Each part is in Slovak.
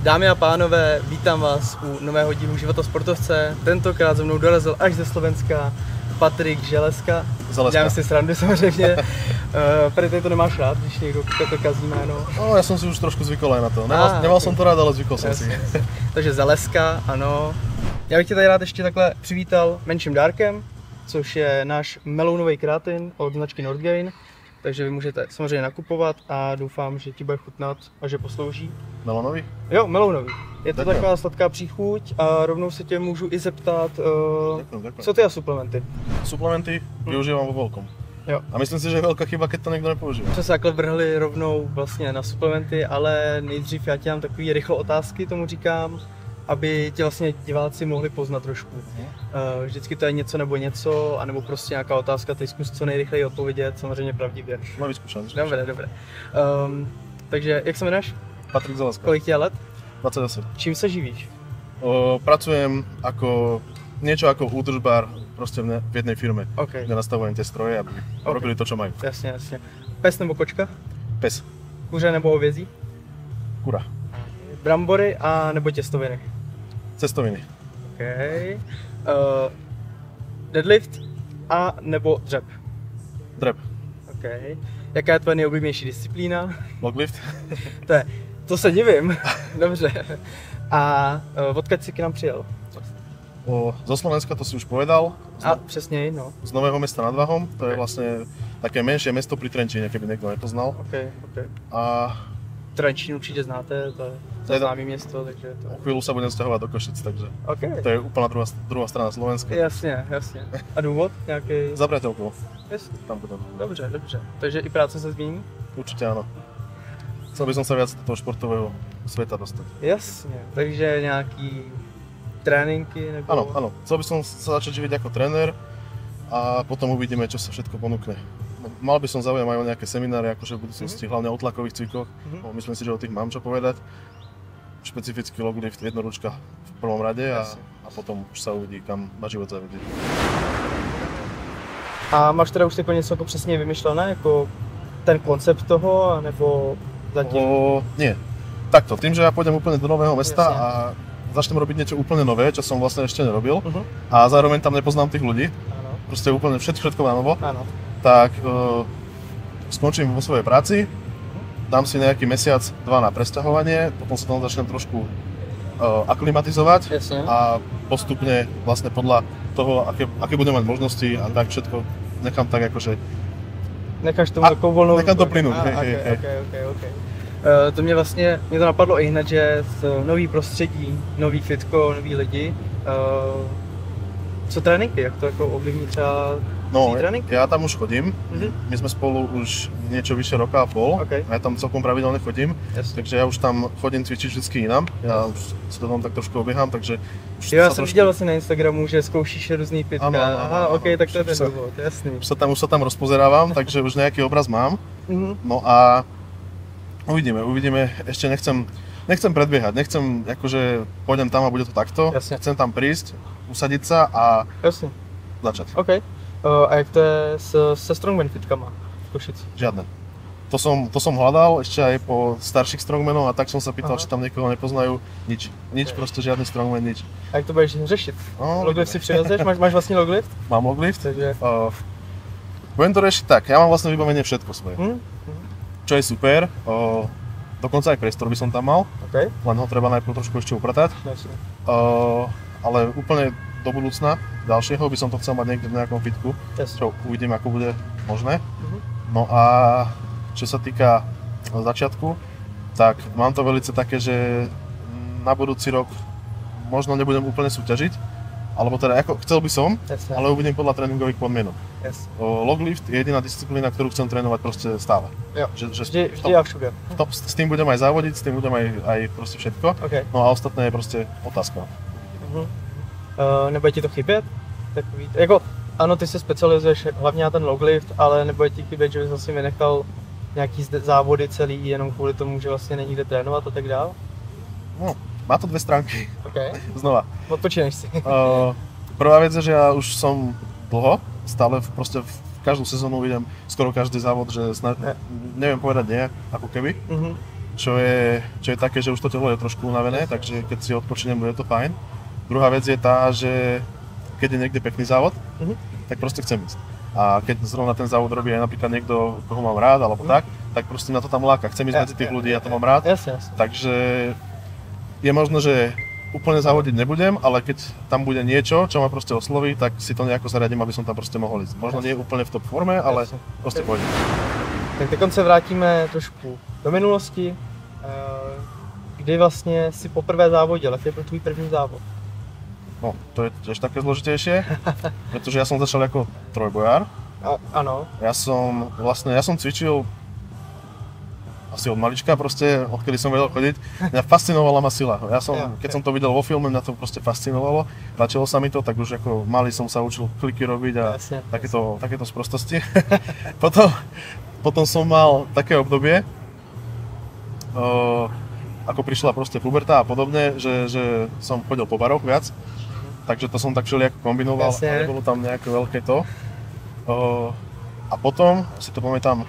Dámy a pánové, vítám vás u nového dílu Života sportovce. Tentokrát se mnou dorazil až ze Slovenska Patrik Želeska. Dělám si srandu samozřejmě. Tady to nemáš rád, když někdo to kazí jméno? No, já jsem si už trošku zvykl na to. Nemal jsem to rád, ale zvykl jsem si. Takže Zeleska, ano. Já bych tě tady rád ještě takhle přivítal menším dárkem, což je náš melounový kreatin od značky Nordgain. Takže vy můžete samozřejmě nakupovat a doufám, že ti bude chutnat a že poslouží. Melonový? Jo, melounový. Je to taková sladká příchuť a rovnou se tě můžu i zeptat, Děkujem. co ty a suplementy? Suplementy využívám vo veľkom. Jo. A myslím si, že je veľká chyba, keď to někdo nepoužívá. Jsme se takhle vrhli rovnou vlastně na suplementy, ale nejdřív já ti dám takový rychle otázky, tomu říkám, aby tě vlastně diváci mohli poznat trošku. Vždycky to je něco nebo něco, anebo prostě nějaká otázka, ty zkus co nejrychleji odpovědět, samozřejmě pravdivě. No, vyskúšam. Dobré. Takže jak se jmenuješ? Patrik Zeleska. Kolik ti je let? 28. Čím se živíš? Pracujem ako niečo ako údržbár proste v jednej firme, Okay. kde nastavujem tie stroje, aby robili to, čo majú. Jasně. Pes nebo kočka? Pes. Kuře nebo hovězí? Kura. Brambory a nebo těstoviny? Cestoviny. Okay. Deadlift a nebo dřep? Drep. Okay. Jaká je tvoje nejoblíbenější disciplína? Loglift. To se divím. Dobře. A odkud jsi k nám přijel? Zo Slovenska to si už povedal. A přesněji, no. Z Nového Mesta nad Váhom. To je vlastne také menšie mesto pri Trenčíne, keby niekto nepoznal. Okay. A Trenčín určitě znáte, to je známé město, takže to je... o chvíľu sa budem sťahovať do Košic, takže Okay. to je úplná druhá strana Slovenska. Jasně. A důvod nějaký? Za priateľkou. Jasně. Tam budem. Dobře. Takže i práce se změní? Určite áno. Chcel by som sa viac do toho športového sveta dostať. Jasně, takže nějaký tréninky nebo... Áno. Chcel by som sa začať živiť ako tréner a potom uvidíme, čo sa všetko ponúkne. Mal by som záujem aj o nejaké semináre, akože v budúcnosti, hlavne o tlakových cvikoch. Myslím si, že o tých mám čo povedať. Špecifický loglift, jednoručka v prvom rade a potom už sa uvidí, kam ma život zavedie. A máš teda už jako něco jako přesně vymyšlené, jako ten koncept toho, nebo zatím? Nie. Takto, tým, že ja pôjdem úplne do Nového Mesta Jasne. a začnem robiť niečo úplne nové, čo som vlastne ešte nerobil a zároveň tam nepoznám tých ľudí, Áno. proste úplne všetko na novo, Áno. tak skončím vo svojej práci, dám si nejaký mesiac, 2 na presťahovanie, potom sa tam začnem trošku aklimatizovať. Jasne. A postupne vlastne podľa toho, aké budem mať možnosti a tak všetko nechám tak akože... Necháš tomu takovou volnou... Nechám to plynúť, Okay. To mě to napadlo i hned, že nový prostředí, nový fitko, noví lidi. Co tréninky, jak to jako ovlivní třeba tréninky? Ja tam už chodím, my sme spolu už niečo vyše roka a pol, Okay. a ja tam celkom pravidelne chodím, takže ja už tam chodím cvičiť vždycky inám, ja už si to tam tak trošku obieham, takže... Já jsem viděl vlastně na Instagramu, že zkoušíš různý fitka. Ano, Aha, ok, tak to je ten důvod, jasný. Už sa tam rozpozerávam, takže už nejaký obraz mám, no a uvidíme, ešte nechcem predbiehať, nechcem akože pôjdem tam a bude to takto, Jasne. chcem tam prísť, usadiť sa a Jasně. začať. OK. A jak to je se strongman fitkama v Košici? Žiadne. To som hľadal ešte aj po starších strongmanov a tak som sa pýtal, či tam niekoho nepoznajú. Nič, proste žiadny strongman, nič. A jak to budeš řešit? No, Loglift si přivezeš? Máš vlastní loglift? mám loglift. Takže... Budem to riešiť tak, ja mám vlastne vybavenie všetko svoje. Čo je super, dokonca aj priestor by som tam mal, OK. len ho treba najprv trošku ešte upratať. Jasně. Ale úplne do budúcna ďalšieho by som to chcel mať niekde v nejakom fitku, Jasne. čo uvidím, ako bude možné. No a čo sa týka začiatku, tak mám to velice také, že na budúci rok možno nebudem úplne súťažiť, alebo teda ako chcel by som, Jasne. ale uvidím podľa tréningových podmienok. Jasne. Loglift je jediná disciplína, ktorú chcem trénovať proste stále. Jo. Že Vždy a všude. s tým budem aj závodiť, s tým budem aj proste všetko. OK. No a ostatné je proste otázka. Nebude ti to chybět? Takový, jako, ano, ty se specializuješ hlavně na ten loglift, ale nebude ti chybět, že bys vlastně vynechal nějaký závody celý jenom kvůli tomu, že vlastně není kde trénovat a tak dál? No, má to dve stránky. OK. Znova. Odpočíneš si. Prvá vec je, že ja už som dlho, stále proste každú sezónu idem skoro každý závod, že neviem povedať nie, ako keby. čo je také, že už to telo je trošku unavené, takže keď si odpočinem, bude to fajn. Druhá vec je tá, že keď je niekde pekný závod, tak proste chcem ísť. A keď zrovna ten závod robí aj napríklad niekto, koho mám rád, alebo tak proste na to tam láka. Chcem ísť medzi tých ľudí, ja to mám rád. Jasne. Takže je možno, že úplne závodiť nebudem, ale keď tam bude niečo, čo ma proste osloví, tak si to nejako zaradím, aby som tam proste mohol ísť. Možno nie úplne v top forme, ale proste pôjdem. Tak teď se vrátíme trošku do minulosti. Kdy vlastně si poprvé závodil? Jaký byl tvůj první závod? No, to je tiež také zložitejšie, pretože ja som začal ako trojbojár. Áno. Ja som cvičil asi od malička proste, odkedy som vedel chodiť. Mňa fascinovala ma sila. Keď som to videl vo filme, mňa to proste fascinovalo. Páčilo sa mi to, tak už ako malý som sa učil kliky robiť a takéto sprostosti. Potom som mal také obdobie, ako prišla proste puberta a podobne, že som chodil po baroch viac. Takže to som tak všelijako kombinoval, a nebolo tam nejaké veľké to. A potom, si to pamätám,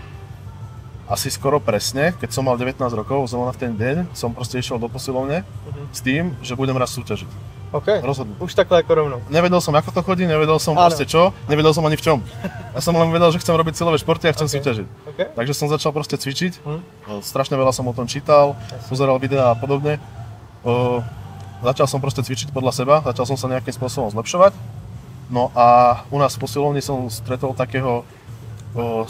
asi skoro presne, keď som mal 19 rokov, zrovna v ten deň, som proste išiel do posilovne s tým, že budem raz súťažiť. OK, rozhodnúť. Už takhle ako rovnou. Nevedel som, ako to chodí, nevedel som proste čo, nevedel som ani v čom. Ja som len vedel, že chcem robiť silové športy a chcem súťažiť. Takže som začal proste cvičiť, strašne veľa som o tom čítal, pozeral videá a podobne. Začal som proste cvičiť podľa seba, začal som sa nejakým spôsobom zlepšovať. No a u nás v posilovni som stretol takého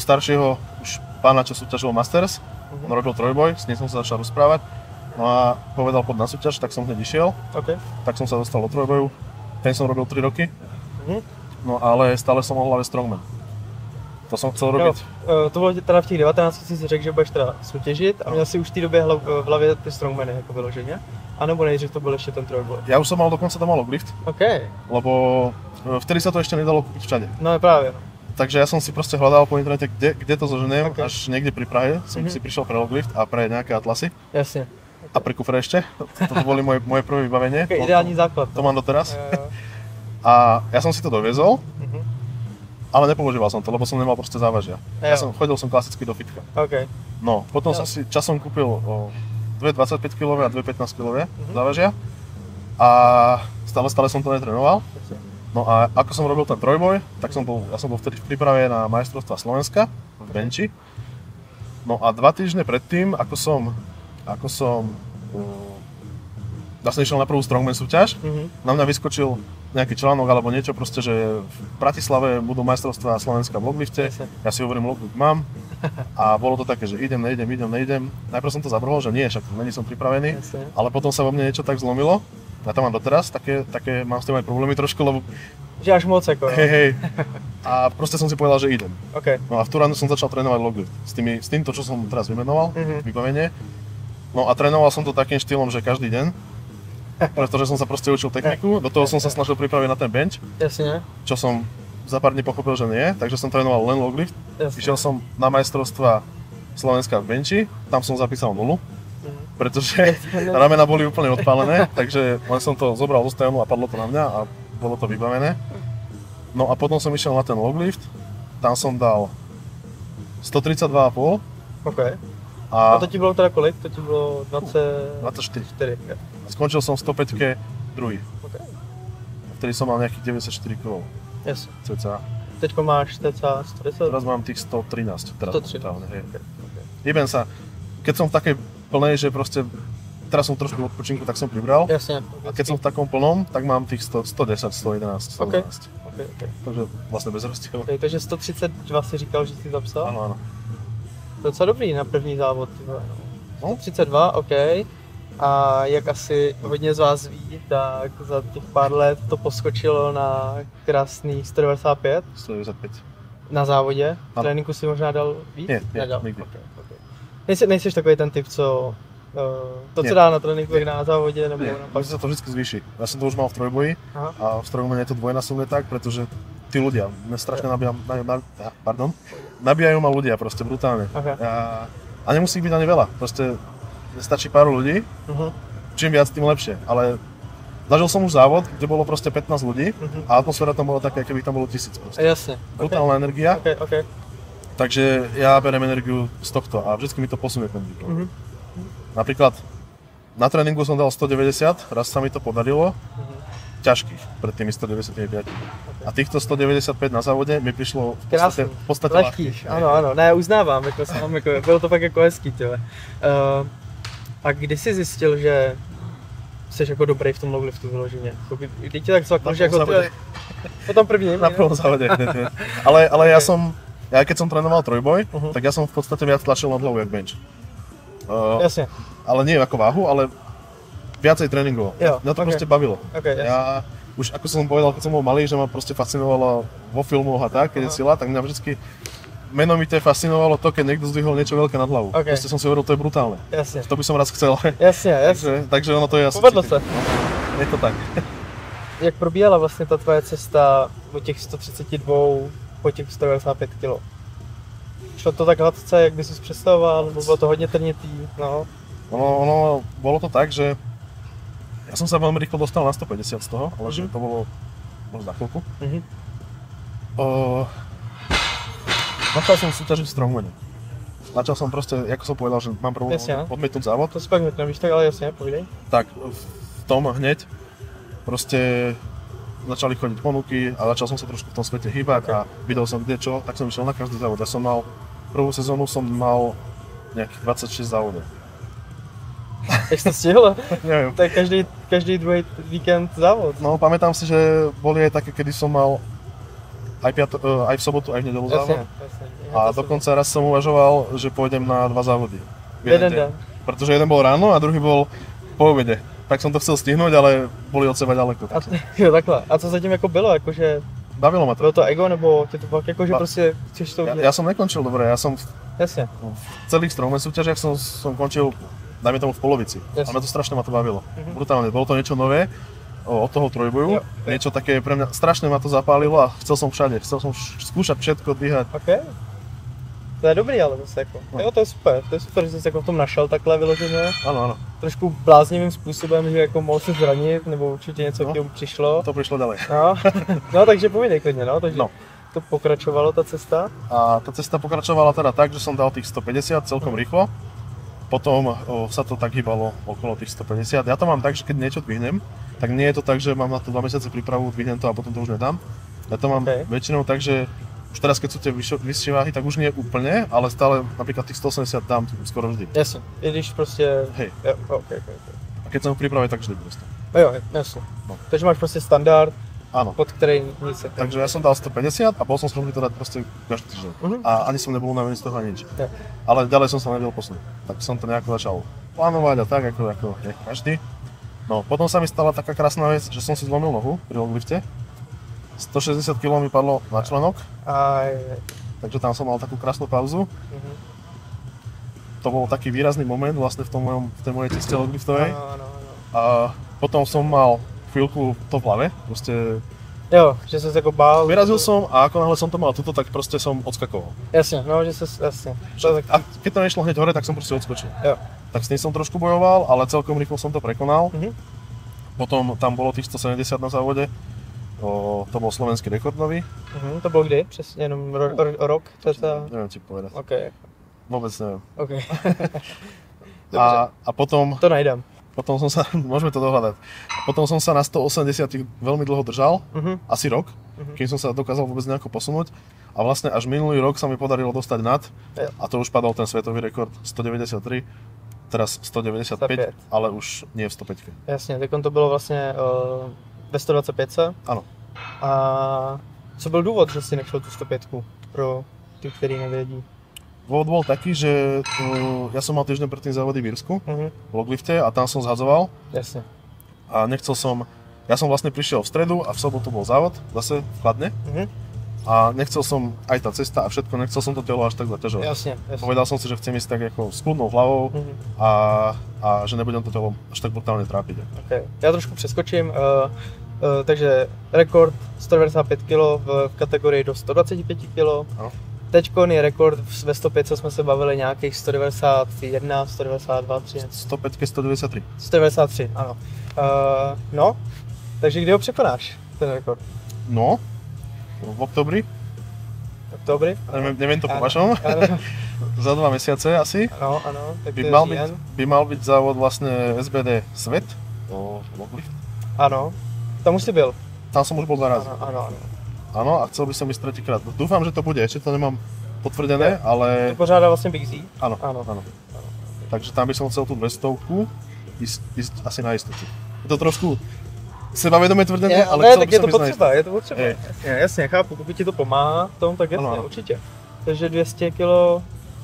staršieho už pána, čo súťažil Masters. On robil trojboj, s ním som sa začal rozprávať. No a povedal poď na súťaž, tak som hneď išiel. Tak som sa dostal do trojboju. Ten som robil 3 roky. No ale stále som mal v hlave strongman. To som chcel robiť. To bylo teda v těch 19, si řekl, že budeš teda soutěžit a měl si už v té době v hlavě ty strongmany jako vyloženě? A nebo nejdřív to byl ještě ten trojboj? Ja už som mal dokonca tam loglift. Lebo vtedy sa to ešte nedalo kúpiť všade. No práve. Takže ja som si proste hľadal po internete, kde to zoženiem, až niekde pri Prahe som si prišiel pre loglift a pre nejaké atlasy. Jasne. A pre kufre ešte. Toto boli moje prvé vybavenie. Ideálny základ. To mám doteraz. A ja som si to doviezol, ale nepoužíval som to, lebo som nemal proste závažia. Chodil som klasicky do fitka. No, potom som si časom kúpil 2 25 kg a 2 15 kg závažia. A stále som to netrénoval. No a ako som robil ten trojboj, tak ja som bol vtedy v príprave na majstrovstvá Slovenska v benči. No a 2 týždne predtým, ako som vlastne išiel na prvú strongman súťaž, na mňa vyskočil nejaký článok alebo niečo proste, že v Bratislave budú majstrovstvá Slovenska v loglifte. Ja si hovorím, loglift mám. A bolo to také, že idem. Najprv som to zavrhol, že nie, však není som pripravený, ale potom sa vo mne niečo tak zlomilo. Ja to mám doteraz, také mám s tým aj problémy trošku, lebo... Že až moc ako. Hej. A proste som si povedal, že idem. No a v tú ránu som začal trénovať loglift. S týmto, čo som teraz vymenoval, vybavenie. No a trénoval som to takým štýlom, že každý deň. Pretože som sa proste učil techniku, do toho som sa snažil pripraviť na ten bench. Jasne. Čo som za pár dní pochopil, že nie, takže som trénoval len loglift. Išiel som na majstrovstvá Slovenska v benchi, tam som zapísal 0, pretože ramena boli úplne odpálené, takže len som to zobral zo stojanu a padlo to na mňa a bolo to vybavené. No a potom som išiel na ten loglift, tam som dal 132,5. A to ti bylo teda kolik? To ti bylo 24. Skončil som v 105-ke druhý. Vtedy som mal nejakých 94 kg. Cca. Teďko máš cca 110? Teraz mám tých 113. 113. Hýbem sa. Keď som v takej plnej, že proste teraz som trošku v odpočinku, tak som pribral. Jasne. A keď som v takom plnom, tak mám tých 110, 111, 112. Takže vlastne bez rozdielu. Takže 132 si říkal, že si zapsal? Áno. Docela dobrý na první závod. 132, OK. A jak asi hodně z vás ví, tak za těch pár let to poskočilo na krásný 195. 195. Na závodě? V tréninku si možná dal víc? Nie, nikdy. Nejseš takový ten typ, co to, co dá na tréninku, jak na závodě, nebo na pak sa to vždy zvýši. Ja som to už mal v trojboji a v strongmane je to dvojnásobne tak, pretože tí ľudia, mňa strašne nabíjajú ma ľudia proste brutálne. A nemusí byť ani veľa, proste stačí pár ľudí, čím viac, tým lepšie, ale zažil som už závod, kde bolo proste 15 ľudí a atmosféra tam bola taká, keby tam bolo 1000 proste. Jasne. Brutálna energia, takže ja berem energiu z tohto a vždycky mi to posunie ten výkon. Napríklad na tréningu som dal 190, raz sa mi to podarilo, ťažkých pred tými 195. A týchto 195 na závode mi přišlo v podstatě lehkých. Ano, ne, uznávám, jako sám, jako, bylo to fakt jako hezký, tyhle. A kdy jsi zjistil, že jsi jako dobrý v tom longliftu vyloženě? Kdy ti tak cvaklo, že jako ty... Po tom první? Na prvom závode. Ale ja keď som trénoval trojboj, tak ja som v podstate viac tlačil nad hlavu jak bench. Jasne. Ale nie ako váhu, ale viacej tréningovo. Mňa to proste bavilo. Ja už ako som povedal, keď som bol malý, že ma proste fascinovalo vo filmoch a tak, keď je sila, tak mňa vždycky menomite fascinovalo to, keď niekto zdvihol niečo veľké nad hlavu. Proste som si hovoril, to je brutálne. Jasne. To by som raz chcel. Jasne. Takže ono to je asi. Povedlo se. Je to tak. Jak probíhala vlastně ta tvoje cesta od těch 132 po těch 195 kg? Šlo to tak hladce, jak bys si představoval, nebo bylo to hodně trnitý? No. Ono bolo to tak, že ja som sa veľmi rýchlo dostal na 150 z toho, ale že to bolo za chvíľku. Začal som súťažiť v strongmane. Začal som proste, ako som povedal, že mám problém odmietnúť závod. To si pak nevíš tak, ale jasne, povídej. Tak v tom hneď proste začali chodiť ponuky a začal som sa trošku v tom svete hýbať a videl som kde čo, tak som išiel na každý závod. Ja som mal, prvú sezónu som mal nejakých 26 závodov. Jak jsi to stihl? Neviem. To je každý druhý víkend závod. No, pamätám si, že boli aj také, kedy som mal aj v sobotu, aj v nedeľu závod. A dokonca raz som uvažoval, že pôjdem na 2 závody. Jeden deň. Pretože jeden bol ráno a druhý bol po obede. Tak som to chcel stihnúť, ale boli od seba ďaleko. Jo, takhle. A co zatím jako bylo? Jakože... Bavilo ma to. Bylo to ego, nebo tě to fakt jakože prostě chceš to udělat? Ja som nekončil dobre, ja som Jasne. v celých strongman súťažiach som končil, dajme tomu v polovici. A mňa to strašne ma to bavilo. Brutálne, bolo to niečo nové od toho trojboju. Niečo také pre mňa, strašne ma to zapálilo a chcel som všade. Chcel som skúšať všetko, dvíhať. To je dobrý, ale zase jako. Jo, to je super, že jsi jako v tom našel takhle vyloženě. Ano. Trošku bláznivým způsobem, že jako mohl se zranit, nebo určitě něco k tomu přišlo. To přišlo ďalej. No, takže povídej klidně, takže to pokračovalo ta cesta. A ta cesta pokračovala teda tak, že som dal tých 150 celkom rýchlo. Potom sa to tak hýbalo okolo tých 150. Ja to mám tak, že keď niečo dvihnem, tak nie je to tak, že mám na to 2 mesiace prípravu, dvihnem to a potom to už nedám. Ja to mám väčšinou tak, že už teraz, keď sú tie vyššie váhy, tak už nie úplne, ale stále napríklad tých 180 dám skoro vždy. Jasne, i když prostě... Hej. Jo, okay. A keď som v príprave, tak vždy proste. Jo, jasne. No. Takže máš prostě standard, áno, pod který nic se... Takže ja som dal 150 a bol som schopný to dať proste každý týždeň. A ani som nebol unavený z toho ani nič. Ale ďalej som sa nevedel posunúť. Tak som to nejako začal plánovať a tak, ako každý. No, potom sa mi stala taká krásna vec, že som si zlomil nohu pri longlifte. 160 kg mi padlo na členok, takže tam som mal takú krásnu pauzu. To bol taký výrazný moment vlastne v tej mojej ceste longliftovej. A potom som mal chvíľku to v hlave, proste... Jo, že sa jako bál. Vyrazil som a ako náhle som to mal tuto, tak proste som odskakoval. Jasne, no, že sa, jasne. A keď to nešlo hneď hore, tak som proste odskočil. Jo. Tak s tým som trošku bojoval, ale celkom rýchlo som to prekonal. Potom tam bolo tých 170 na závode. To bol slovenský rekord nový. To bolo kdy? Přesně jenom rok? Neviem ti povedať. OK. Vôbec neviem. OK. a potom... To najdem. Potom som sa, môžeme to dohľadať. Potom som sa na 180 veľmi dlho držal, asi rok, kým som sa dokázal vôbec nejako posunúť. A vlastne až minulý rok sa mi podarilo dostať nad, a to už padol ten svetový rekord 193, teraz 195, ale už nie v 105. Jasne, tak to bylo vlastně ve 125. Ano. A co byl důvod, že si nešel tu 105 pro ty, který nevědí? Dôvod bol taký, že ja som mal týždeň predtým závody v Írsku, v loglifte a tam som zhadzoval. Jasne. A nechcel som, ja som vlastne prišiel v stredu a v sobotu bol závod, zase v Kladne. A nechcel som aj tá cesta a všetko, nechcel som to telo až tak zaťažovať. Jasne. Povedal som si, že chcem ísť tak ako s kľudnou hlavou a že nebudem to telo až tak brutálne trápiť. Okay. Já trošku přeskočím. Takže rekord 195 kg v kategorii do 125 kg. Teďkon je rekord ve 105, co jsme se bavili, nějakých 191, 192, 3. 105, 193. 193, ano. No, takže kdy ho překonáš, ten rekord? No, v oktobri. Oktobri? Neviem to po vašom. za 2 mesiace asi. Ano, tak to je říjen. By mal byť závod vlastne SBD Svet. Loglift. Ano, tam už si byl. Tam som už bol 2 razy. Ano. Áno, a chcel by som ísť tretíkrát. Dúfam, že to bude, ešte to nemám potvrdené, ale... To pořádá vlastně Big Z? Áno. Takže tam by som chcel tú 200 ísť asi na istotu. Je to trošku sebavedomé tvrdené, ale ne, chcel tak by je som to ísť na potřeba, istotu. je to potřeba. Jasně, chápu, pokud ti to pomáhá v tom, tak jasně, Ano. určitě. Takže 200 kg,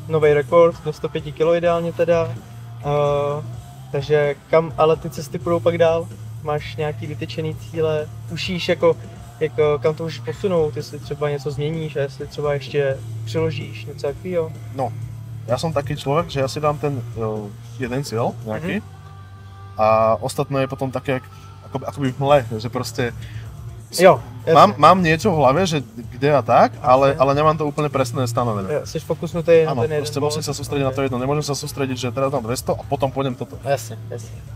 nový rekord, do 105 kg ideálně teda. Takže kam ale ty cesty půjdou pak dál? Máš nějaký vytyčený cíle? Tušíš jako kam to můžeš posunout, jestli třeba něco změníš a jestli třeba ještě přiložíš něco takového? No, ja som taký človek, že ja si dám ten jeden cieľ nejaký a ostatné je potom také akoby v mle, že proste Jo, mám niečo v hlave, že kde a tak, ale nemám to úplne presné stanovené. Jsi fokusnutý na Áno, ten jeden proste musím sa sústrediť na to jedno, nemôžem sa sústrediť, že teraz dám 200 a potom pôjdem toto. Jasně.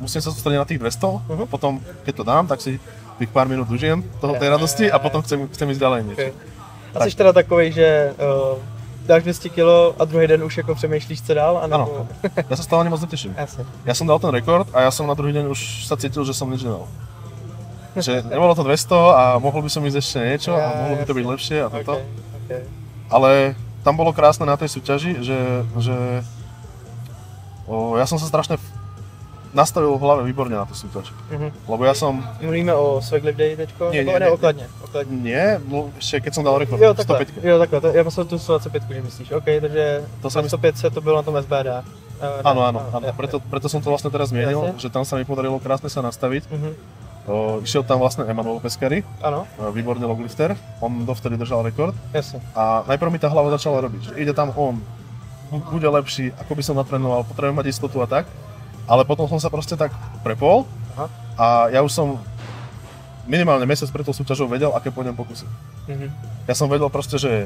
Musím sa sústrediť na tých 200 a potom, keď to dám, tak si tých pár minút užijem tej radosti a potom chcem ísť ďalej niečo. A jsi teda takovej, že dáš 200 kg a druhý den už jako přemýšlíš, co dál? Áno, ja sa stále moc neteším. Jasně. Ja som dal ten rekord a ja som na druhý deň už sa cítil, že som nič nedal. Že nebolo to 200 a mohol by som ísť ešte niečo a mohlo by to byť lepšie a toto. Okay. Ale tam bolo krásne na tej súťaži, že ja som sa strašne nastavil v hlave výborne na tú súťaž. Lebo ja som... Mluvíme o Swag Lift Day teďko? Nie, okladně. Nie, ešte keď som dal rekord. Jo, takhle. 105. Jo, takhle. Já myslím tu 125, že myslíš. OK, takže To sa mi... 105 to bylo na tom SBD. Áno. Preto som to vlastne teraz zmienil, že tam sa mi podarilo krásne sa nastaviť. Išiel tam vlastne Emanuel Pescari, výborný loglifter, on dovtedy držal rekord. Jasne. A najprv mi tá hlava začala robiť, že ide tam on, bude lepší, ako by som natrénoval, potrebujem mať istotu a tak. Ale potom som sa proste tak prepol a ja už som minimálne mesiac pred tou súťažou vedel, aké pôjdem pokusy. Ja som vedel proste, že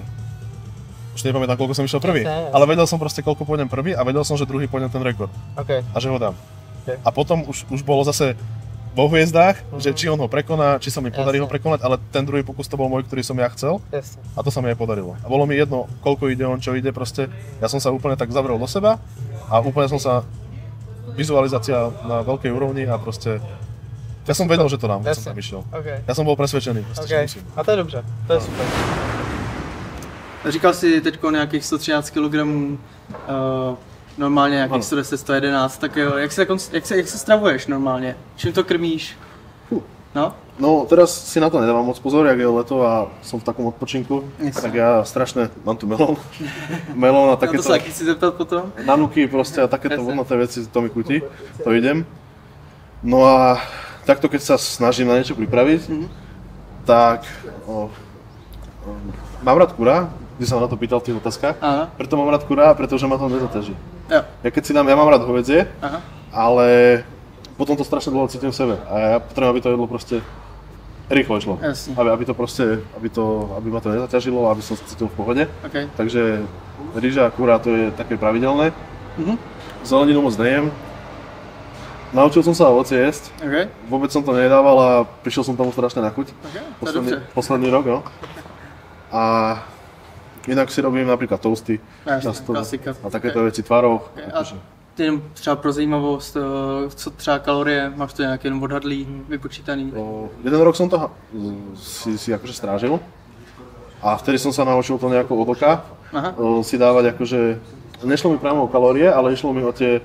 už nepamätám, koľko som išiel prvý, ale vedel som proste, koľko pôjdem prvý a vedel som, že druhý pôjdem ten rekord. A že ho dám. A potom už bolo zase vo hviezdách, že či on ho prekoná, či sa mi podarí ho prekonať, ale ten druhý pokus to bol môj, ktorý som ja chcel. A to sa mi aj podarilo. A bolo mi jedno, koľko ide on, čo ide proste. Ja som sa úplne tak zavrel do seba a úplne som sa vizualizácia na veľkej úrovni a proste ja som vedel, že to dám, keď som tam išiel. Ja som bol presvedčený, že musím. A to je dobře, to je super. Říkal jsi teď nějakých 113 kg, normálně nějakých 110, 111, tak jo, jak se stravuješ normálně? Čím to krmíš? No, teraz si na to nedávam moc pozor, jak je leto a som v takom odpočinku, tak ja strašne mám tu melón a takéto... To sa aký si zeptat potom? Nanuky proste a takéto vodnaté veci, to mi chutí, to idem. No a takto keď sa snažím na niečo pripraviť, tak mám rád kura, kde som na to pýtal v tých otázkach, preto mám rád kura, pretože ma to nezaťaží. Ja keď si dám, ja mám rád hovädzie, ale potom to strašne dlho cítim v sebe a ja potrebujem, aby to jedlo proste rýchlo išlo. Aby to proste, aby ma to nezaťažilo, aby som sa cítil v pohode. Takže ryža a kura to je také pravidelné. Zeleninu moc nejem. Naučil som sa ovocie jesť. Vôbec som to nejedával a prišiel som tomu strašne na chuť. Posledný rok, no. A inak si robím napríklad toasty a takéto veci tvarov. Jenom třeba pro zajímavost, co třeba kalorie, máš to nějak jenom odhadlý, vypočítaný? Jeden rok som to si akože strážil a vtedy som sa naučil to nejako od oka si dávať akože, nešlo mi priamo o kalórie, ale išlo mi o tie,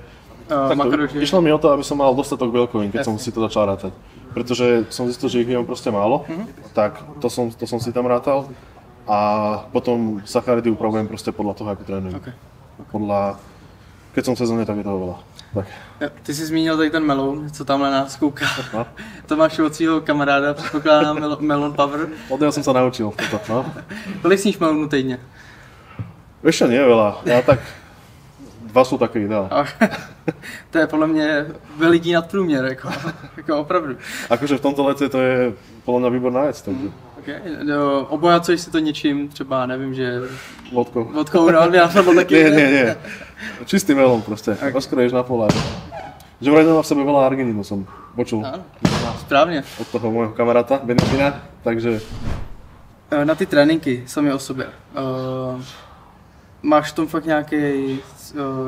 išlo mi o to, aby som mal dostatok bielkovín, keď som si to začal rátať. Pretože som zistil, že ich jem proste málo, tak to som si tam rátal a potom sacharidy upravujem proste podľa toho, ako trénujem. Keď som v sezóne, tak je toho veľa. Tak. Ty jsi zmínil tady ten meloun, co tamhle nás kouká. To máš od svého kamaráda, předpokládám Melon Power. Od něho jsem se naučil toto, no. Kolik sníš melonu týdně? Ještě nie veľa, já tak 2 jsou taky ideál. To je podle mě veliký nadprůměr, jako opravdu. Akože v tomto lete to je podle mě výborná věc, takže. Obojacuješ si to něčím, třeba nevím, že... Vodkou, no, já jsem taky. Nie. Čistý melón proste, rozkroješ na polář. Že vraj nemá v sebe veľa argininu, som počul. Áno, správne. Od toho môjho kamaráta, Benedina, takže... Na ty tréninky sami o sobě. máš v tom fakt nějaký,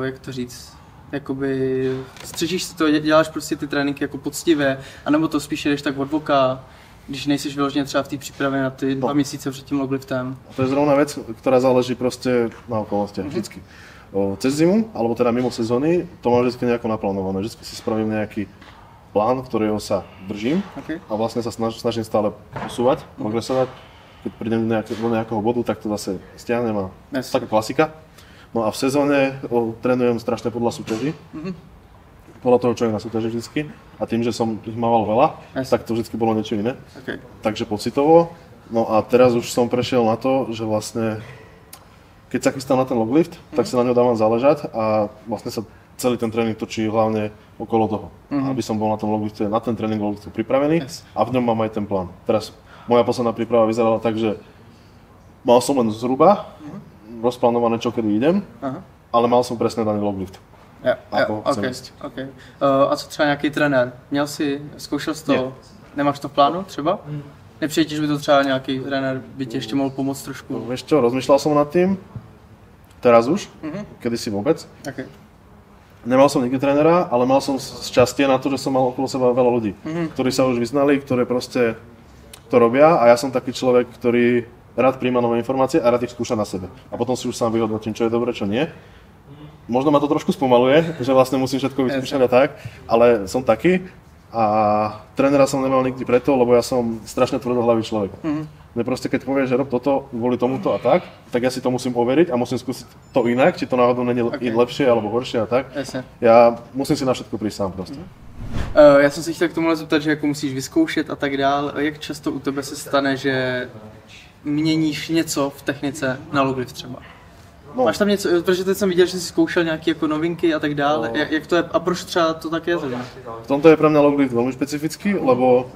jak to říct, jakoby střežíš si to, děláš prostě ty tréninky jako poctivě, anebo to spíš jdeš tak od voka, když nejsi vyloženě třeba v té přípravě na ty 2 měsíce před tím logliftem. To je zrovna vec, ktorá záleží proste na okolnostiach vždycky. Cez zimu, alebo teda mimo sezóny, to mám vždy nejako naplánované. Vždy si spravím nejaký plán, ktorého sa držím a vlastne sa snažím stále posúvať, progresovať. Keď prídem do nejakého bodu, tak to zase stiahnem a taká klasika. No a v sezóne trénujem strašne podľa súťaží. Podľa toho, čo je na súťaži vždycky. A tým, že som ich mával veľa, tak to vždycky bolo niečo iné. Takže pocitovo. No a teraz už som prešiel na to, že vlastne keď sa chystám na ten loglift, tak sa na ňo dávam záležať a vlastne sa celý ten tréning točí hlavne okolo toho. Aby som bol na tom loglifte, na ten tréning logliftu pripravený a v ňom mám aj ten plán. Teraz moja posledná príprava vyzerala tak, že mal som len zhruba rozplánované, čo kedy idem, ale mal som presne daný loglift. A co třeba nějaký trenér? Zkoušel jsi to, nemáš to v plánu třeba? Nepřijde ti, že by to třeba nějaký trenér by ti ještě mohl pomoct trošku? Vieš čo, rozmýšľal som nad tým, teraz už, kedysi vôbec. Nemal som nikdy trénera, ale mal som šťastie na to, že som mal okolo seba veľa ľudí, ktorí sa už vyznali, ktorí proste to robia a ja som taký človek, ktorý rád príjma nové informácie a rád ich skúša na sebe. A potom si už sám vyhodnotím, čo je dobre, čo nie. Možno ma to trošku spomaluje, že vlastne musím všetko vyskúšať a tak, ale som taký a trénera som nemal nikdy preto, lebo ja som strašne tvrdohlavý človek. Mne proste keď povieš, že rob toto kvôli tomuto a tak ja si to musím overiť a musím skúsiť to inak, či to náhodou nie je lepšie alebo horšie a tak. Ja musím si na všetko prísť sám proste. Já jsem se chtěl k tomu zeptat, že jako musíš vyzkoušet a tak dál. Jak často u tebe se stane, že měníš něco v technice na loglift třeba? No. Máš tam něco, protože teď jsem viděl, že jsi zkoušel nějaké jako novinky a tak dále. Jak to je a proč třeba to tak je? V tomto je pre mňa loglift veľmi špecifický, lebo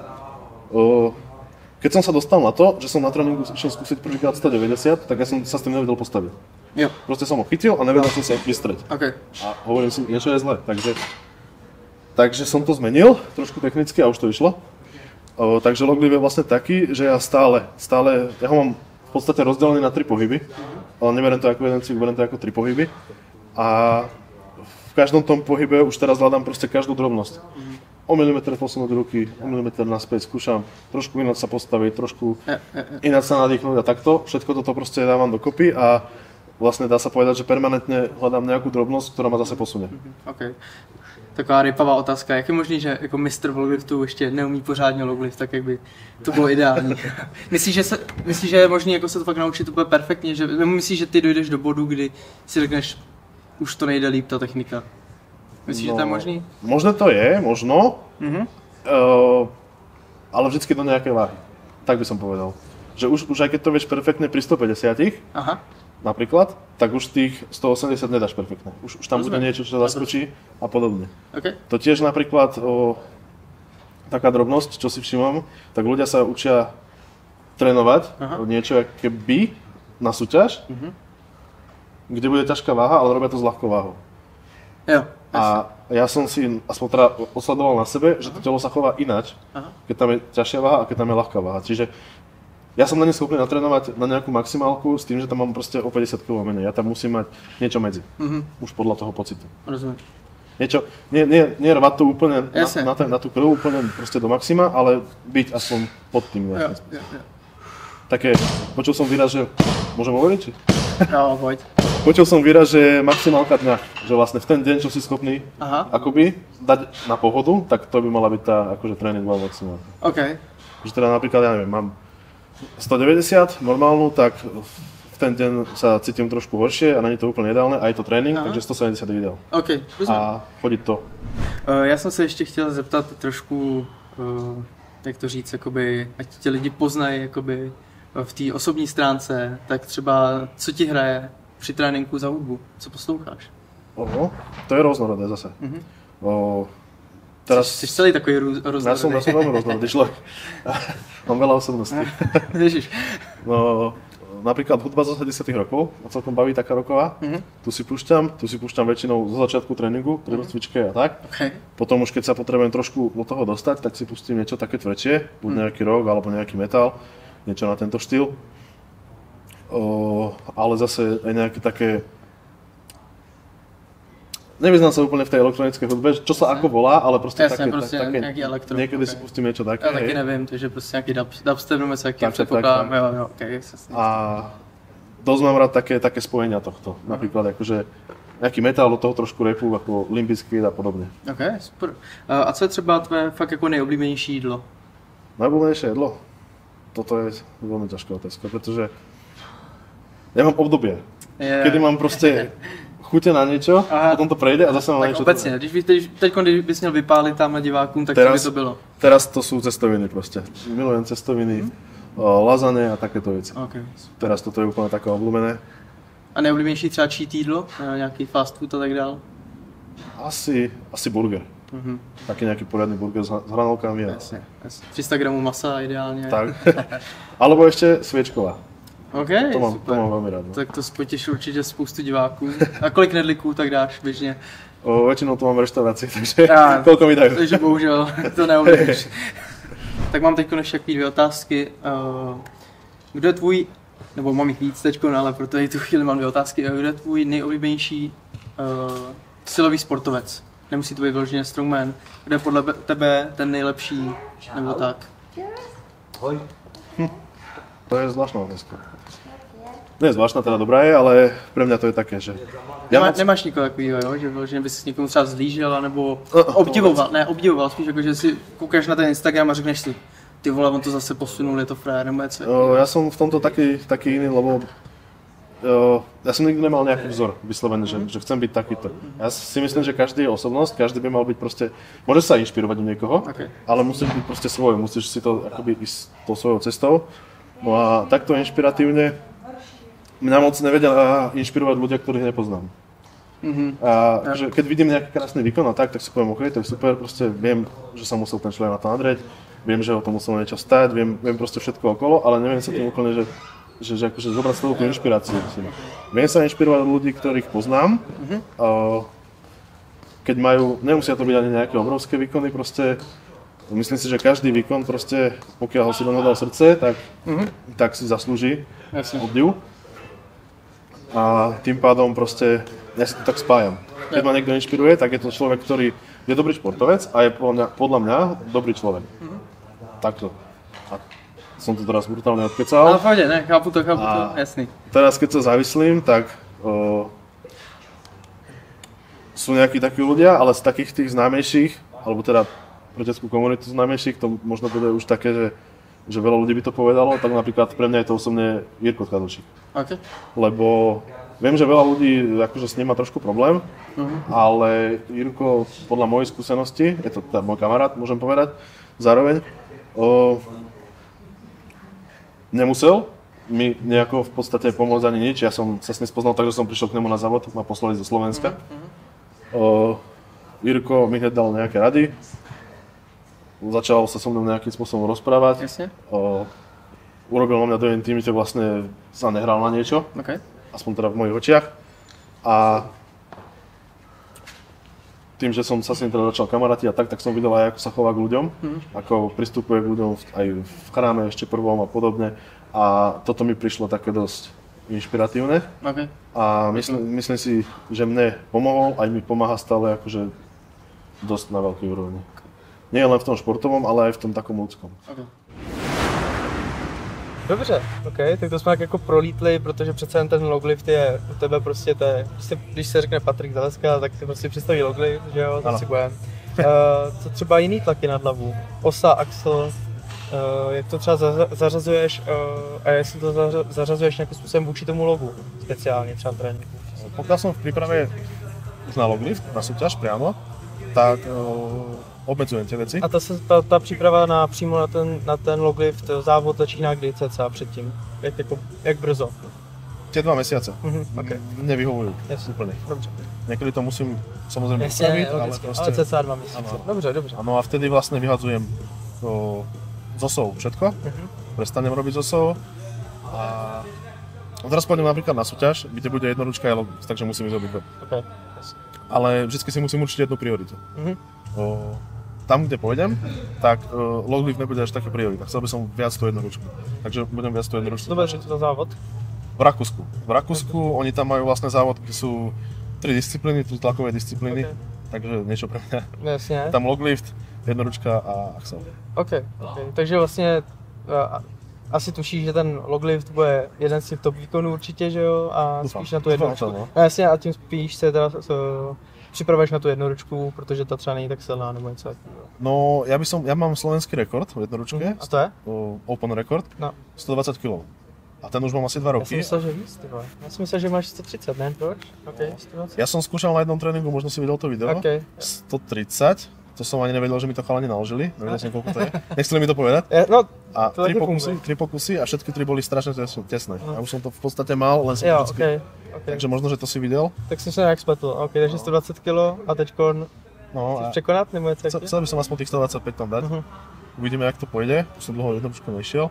keď som sa dostal na to, že som na tréningu išiel skúsiť prvýkrát 190, tak ja som sa s tým nevedel postaviť. Jo. Proste som ho chytil a nevedel som sa vystrieť. A hovorím si, niečo je zle, takže som to zmenil trošku technicky a už to išlo. Takže loglift je vlastne taký, že ja stále, ja ho mám v podstate rozdelený na 3 pohyby, ale neberiem to ako jeden cvik, beriem to ako 3 pohyby. A v každom tom pohybe už teraz hľadám proste každú drobnosť. O milimeter posunúť ruky, o milimeter naspäť, skúšam trošku ináč sa postaviť, trošku ináč sa nadýchnúť a takto. Všetko toto proste dávam dokopy a vlastne dá sa povedať, že permanentne hľadám nejakú drobnosť, ktorá ma zase posunie. Taková rypavá otázka, jak je možný, že jako mistr v logliftu ještě neumí pořádně loglift, tak jak by to bylo ideální. Myslíš, že je možný jako se to fakt naučit úplně perfektně, že myslíš, že ty dojdeš do bodu, kdy si řekneš, už to nejde líp ta technika? Myslíš, že to je možný? Možno to je, možno, ale vždycky do nejakej váhy. Tak by som povedal. Že už aj keď to vieš perfektne pri 150, napríklad, tak už tých 180 nedáš perfektne. Už tam bude niečo, čo zaskočí a podobne. To tiež napríklad taká drobnosť, čo si všimám, tak ľudia sa učia trénovať niečo keby na súťaž, kde bude ťažká váha, ale robia to s ľahkou váhou. A ja som si aspoň teda osledoval na sebe, že to telo sa chová ináč, keď tam je ťažšia váha a keď tam je ľahká váha. Čiže ja som na ne schopný natrénovať na nejakú maximálku s tým, že tam mám proste o 50 kg menej. Ja tam musím mať niečo medzi. Už podľa toho pocitu. Rozumiem. Niečo, nie rvať to úplne na tú krv, úplne proste do maxima, ale byť aspoň pod tým. Také, počul som výraz, že... Môžem hovoriť? No, poď. Počul som výraz, že maximálka dňa, že vlastne v ten deň, čo si schopný akoby dať na pohodu, tak to by mala byť tá akože tréningová maximálka. Že teda napríklad, ja neviem, mám 190 normálnu, tak v ten deň sa cítim trošku horšie a není to úplne ideálne, a je to trénink, takže 170 je ideál. A chodiť to. Já jsem se ještě chtěl zeptat trošku, jak to říct, jakoby, ať tě lidi poznají jakoby, v té osobní stránce, tak třeba co ti hraje při tréninku za hudbu, co posloucháš? To je rôznorodé zase. Teraz... Jsi celý takový rôznorodý. Ja som veľmi rôznorodý človek. Mám veľa osobností. Ježiš. Napríklad hudba z 80 rokov, ma celkom baví taká roková. Tu si púšťam väčšinou zo začiatku tréningu, pri rozcvičke a tak. Potom už keď sa potrebujem trošku do toho dostať, tak si pustím niečo také tvrdšie, buď nejaký rock alebo nejaký metal, niečo na tento štýl. Ale zase aj nejaké také... Nevyznám sa úplne v tej elektronické hudbe, čo sa ako volá, ale proste Jasně, také, prostě také nějaký elektro. niekedy okay. si pustím niečo také. Já taky nevím, takže prostě nějaký dubstep nebo něco, jaký Tak, předpokládám, tak. jo, okay, A dosť mám rád také spojenia tohto. Napríklad akože nejaký metal, do toho trošku rapu, ako Limp Bizkit a podobne. Ok, super. A co je třeba tvé fakt jako nejoblíbenější jídlo? Najobľúbenejšie jedlo? Toto je veľmi ťažká otázka, pretože ja mám obdobie, kedy mám proste chute na niečo, potom to prejde a zase mám tak niečo. obecně, když bys měl vypálit tamhle divákům, tak Teraz- co by to bylo? Teraz to sú cestoviny proste. Milujem cestoviny, lazagne a takéto veci. Okay. Teraz toto je úplne také obľúbené. A nejoblíbenější třeba cheat jídlo? Nějaký fast food a tak dál? Asi burger. Taký nejaký poriadny burger s hranolkami. Jasně, jasně. 300 gramů masa ideálně. Tak. Alebo ešte sviečková. OK, To mám super. veľmi rád. No. Tak to potěší určitě spoustu diváků. A kolik nedliků tak dáš běžně? Väčšinou to mám v reštaurácii, takže Já, toľko mi dajú. Takže bohužel to neoblíbíš. Tak mám teď ještě takové dvě otázky. Kdo je tvůj, nebo mám jich víc teď, ale pro tady tu chvíli mám dvě otázky. Kdo je tvůj nejoblíbenější silový sportovec? Nemusí to být vyloženě strongman. Kdo je podle tebe ten nejlepší, nebo tak? To je zvláštna otázka. Nie je zvláštna, teda dobrá je, ale pre mňa to je také, že... Nemáš nikoho takového, jo? Že vyloženě bys s někomu třeba zlížel, nebo obdivoval, spíš jako, že si koukáš na ten Instagram a řekneš si, ty vole, on to zase posunul, je to frajer, nebo něco. Ja som v tomto taký iný, lebo ja som nikdy nemal nejaký vzor vyslovený, že chcem byť takýto. Ja si myslím, že každý je osobnosť, každý by mal byť proste... Môžeš sa inšpirovať u niekoho, Okay. ale musíš byť proste svoj, musíš si to akoby ísť tou svojou cestou. No a takto inšpiratívne mňa moc nevedia inšpirovať ľudia, ktorých nepoznám. A že keď vidím nejaký krásny výkon a tak si poviem, OK, to je super, proste viem, že sa musel ten človek na to nadrieť, viem, že ho to muselo niečo stať, viem proste všetko okolo, ale neviem sa tým úplne, že akože zobrať celú tú inšpiráciu. Viem sa inšpirovať od ľudí, ktorých poznám, keď majú, nemusia to byť ani nejaké obrovské výkony, proste myslím si, že každý výkon proste, pokiaľ ho si dal srdce, tak si zaslúži obdiv. A tým pádom proste, ja si to tak spájam. Keď ma niekto inšpiruje, tak je to človek, ktorý je dobrý športovec a je podľa mňa dobrý človek. Takto. A som to teraz brutálne odkecal. Ale pojde, ne, chápu to, jasný. Teraz keď sa zavyslím, tak sú nejakí takí ľudia, ale z takých tých známejších, alebo teda pre detskú komunitu známejších, to možno bude už také, že veľa ľudí by to povedalo, tak napríklad pre mňa je to osobne Jirko Tkadošík. Okay. Lebo viem, že veľa ľudí akože s ním má trošku problém, ale Jirko podľa mojej skúsenosti, je to teda môj kamarát, môžem povedať, zároveň, nemusel mi nejako v podstate pomôcť ani nič. Ja som sa s ním spoznal tak, že som prišiel k nemu na závod, ma poslali zo Slovenska. Jirko mi hneď dal nejaké rady, začal sa so mnou nejakým spôsobom rozprávať. Jasne. Urobil na mňa dojem tým, že vlastne sa nehral na niečo, Okay. aspoň teda v mojich očiach. A tým, že som sa s ním teda začal kamarátiť a tak som videl aj, ako sa chová k ľuďom, ako pristupuje k ľuďom aj v chráme ešte prvom a podobne. A toto mi prišlo také dosť inšpiratívne. Okay. A myslím si, že mne pomohol, aj mi pomáha stále akože dosť na veľkej úrovni. Nie len v tom športovom, ale aj v tom takom ľudskom. Okay. Dobře, OK, tak to jsme tak jako prolítli, protože přece jen ten loglift je u tebe prostě, to je, když se řekne Patrik Zaleska, tak si prostě představí loglift, že jo, to si budeme. Co třeba jiný tlaky nad hlavu? Osa, axel, jak to třeba zařazuješ a jestli to zařazuješ nějakým způsobem vůči tomu logu, speciálně třeba v tréninku? Pokiaľ som v príprave už na loglift, na súťaž priamo, tak obmedzujem tie veci. A ta příprava přímo na ten loglift, závod začíná kdy cca předtím? Jak brzo? Tie 2 mesiace Okay. nevyhovujú Jasne. úplne. Dobře. Niekedy to musím samozrejme Jasně, upraviť, ale logicky, proste... ale cca 2 měsíce. Ano. Dobře, dobře. Áno, a vtedy vlastne vyhadzujem z osou všetko, prestanem robiť z osou a teraz pôjdem napríklad na súťaž, kde bude jednoručka a loglift, takže musím ísť obidve. Okay. Ale vždycky si musím určiť jednu prioritu. Tam, kde pôjdem, tak loglift nebude až taká priorita. Chcel by som viac tú jednoručku, takže budem viac tú jednoručku. Dobre, že to za závod? V Rakúsku. V Rakúsku oni tam majú vlastne závod, kde sú 3 disciplíny, tu tlakové disciplíny, takže niečo pre mňa. Jasně. Tam loglift, jednoručka a axel. OK. Takže vlastně asi tušíš, že ten loglift bude jeden z těch top výkonů určitě, že jo? A spíš na tu jednoručku. No. No jasně, a tím spíš se teda připravuješ na tu jednoručku, protože ta třeba není tak silná nebo něco takového. No, ja mám slovenský rekord v jednoručke, A to je? open rekord, No. 120 kg. A ten už mám asi 2 Já roky. jsem myslel, že víc, ty vole. Já jsem myslel, že máš 130, ne? Proč? OK, 120. Ja som skúšal na jednom tréningu, možno si videl to video, OK. 130, to som ani nevedel, že mi to chalani naložili, nevedel som koľko to je. Nechceli mi to povedať. No, A to taky 3 pokusy a všetky 3 boli strašne tesné. A už som to v podstate mal, len som jo, vždycky... OK. Takže možno, že to si videl. Tak jsem se nějak spletl. OK, takže 120 kg a teďkon No chceš a překonat nebo něco taky? chcel by som aspoň tých 125 tam dať. Uvidíme, jak to pôjde. Už som dlho jednoducho nešiel.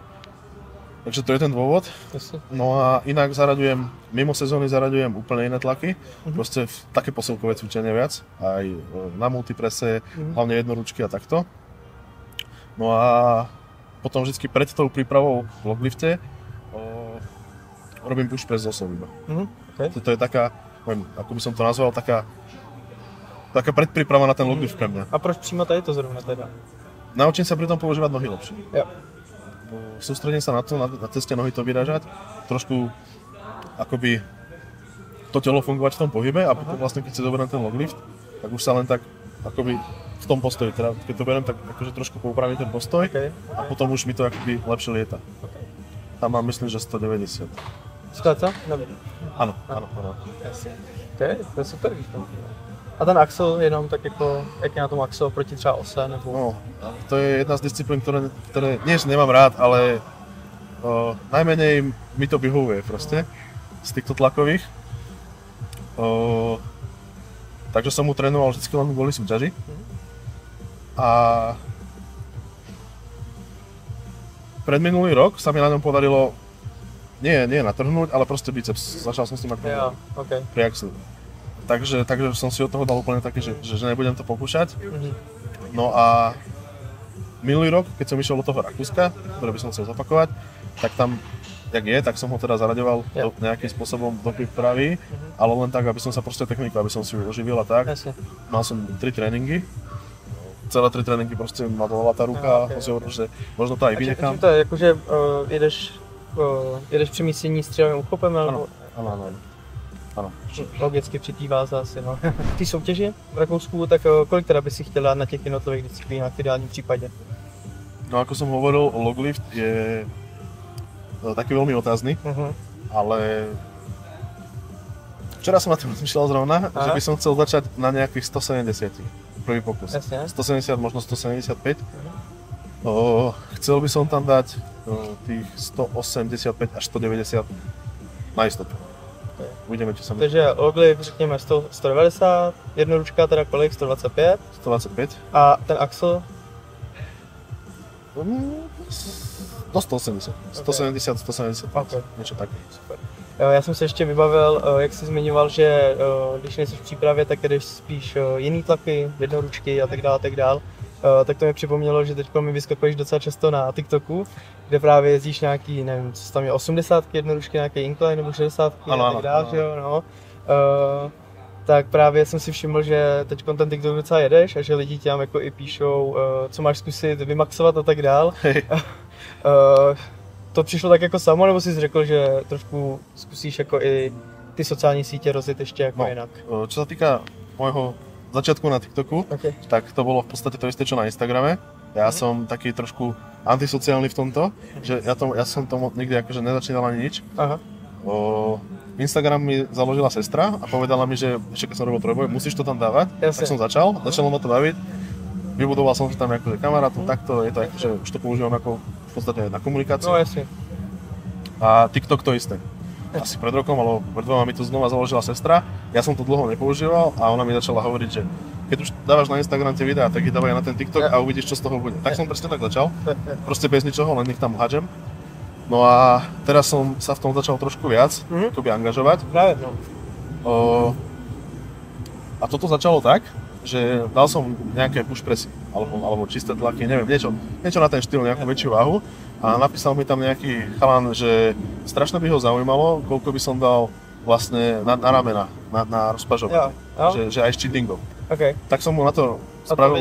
Takže to je ten dôvod. Jasně. No a inak zaraďujem, mimo sezóny zaraďujem úplne iné tlaky. Proste také posilkové cvičenie viac. Aj na multiprese, hlavne jednoručky a takto. No a potom vždycky pred tou prípravou v loglifte robím push press z osov iba. Okay. To je taká, neviem, ako by som to nazval, taká predpríprava na ten loglift pre mňa. A proč přímo tady to zrovna teda? Naučím sa pri tom používať nohy lepšie. Jo. Sústredím sa na to, na ceste nohy to vyražať, trošku akoby to telo fungovať v tom pohybe a potom vlastne keď si doberiem ten loglift, tak už sa len tak akoby v tom postoji, teda keď to beriem, tak akože trošku poupravím ten postoj a potom už mi to akoby lepšie lieta. Tam mám myslím, že 190. Skvěle, co? Áno. Jasně. Okay, to je super výkon. A ten axel jenom tak jako, jak je na tom axel proti třeba ose nebo... No, to je jedna z disciplín, ktoré nie, že nemám rád, ale najmenej mi to vyhovuje proste z týchto tlakových. Takže som mu trénoval vždycky len kvôli súťaži. A predminulý rok sa mi na ňom podarilo nie natrhnúť, ale proste biceps. Začal som s tým ako pri axli. Takže som si od toho dal úplne také, že nebudem to pokúšať. No a minulý rok, keď som išiel do toho Rakúska, ktoré by som chcel zopakovať, tak tam, jak je, tak som ho teda zaraďoval nejakým spôsobom do prípravy, ale len tak, aby som sa proste techniku, aby som si ju oživil a tak. Mal som 3 tréningy. Celé 3 tréninky proste ma dovala tá ruka, som si hovoril, že možno to aj vynechám. To je jakože jedeš přemístění střelovým uchopem, alebo... Ano. Logicky při té váze asi, no. Ty soutěži v Rakousku, tak kolik teda by si chtěla na těch jednotlivých disciplínách v ideálním případě? No ako som hovoril, loglift je taký veľmi otázny, ale včera som na tým rozmýšľal zrovna, že by som chcel začať na nejakých 170, prvý pokus. Jasne. 170, možno 175. Chcel by som tam dať tých 185 až 190 na istotu. Uvidíme, čo sa mi... Takže loglift řekněme 190, jednoručka teda kolik? 125? 125. A ten axel? Do 180. 170, 175, niečo také. Super. Já jsem se ještě vybavil, jak jsi zmiňoval, že když nejsi v přípravě, tak jdeš spíš jiný tlaky, jednoručky a tak dál. Tak to mi připomnělo, že teď mi vyskakuješ docela často na TikToku, kde právě jezdíš nějaký, nevím, co tam je, 80 jednoručky, nějaký incline nebo 60 a tak dále, že jo, no. Tak právě jsem si všiml, že teď ten TikTok docela jedeš a že lidi ti tam jako i píšou, co máš zkusit vymaxovat a tak dál. To přišlo tak jako samo, nebo jsi řekl, že trošku zkusíš jako i ty sociální sítě rozjet ještě jako jinak? Čo sa týka môjho začiatku na TikToku, tak to bolo v podstate to isté, čo na Instagrame. Ja som taký trošku antisociálny v tomto, že ja som tomu nikdy akože nezačínal ani nič. Instagram mi založila sestra a povedala mi, že ešte keď som robil trojboj, musíš to tam dávať. Tak som začalo ma to baviť. Vybudoval som si tam akože kamarátom, takto, je to akože, už to používam ako v podstate na komunikáciu. No jasne. A TikTok to isté. Asi pred rokom, alebo pred 2 mi to znova založila sestra. Ja som to dlho nepoužíval a ona mi začala hovoriť, že keď už dávaš na Instagram tie videá, tak ich dávaj na ten TikTok a uvidíš, čo z toho bude. Tak som presne tak začal. Proste bez ničoho, len ich tam hádžem. No a teraz som sa v tom začal trošku viac akoby angažovať. Práve, no. A toto začalo tak, že dal som nejaké push pressy, alebo čisté tlaky, neviem, niečo na ten štýl, nejakú väčšiu váhu. a napísal mi tam nejaký chalan, že strašne by ho zaujímalo, koľko by som dal vlastne na ramena, na rozpažovanie, že aj s cheatingom. Okay. Tak som mu na to spravil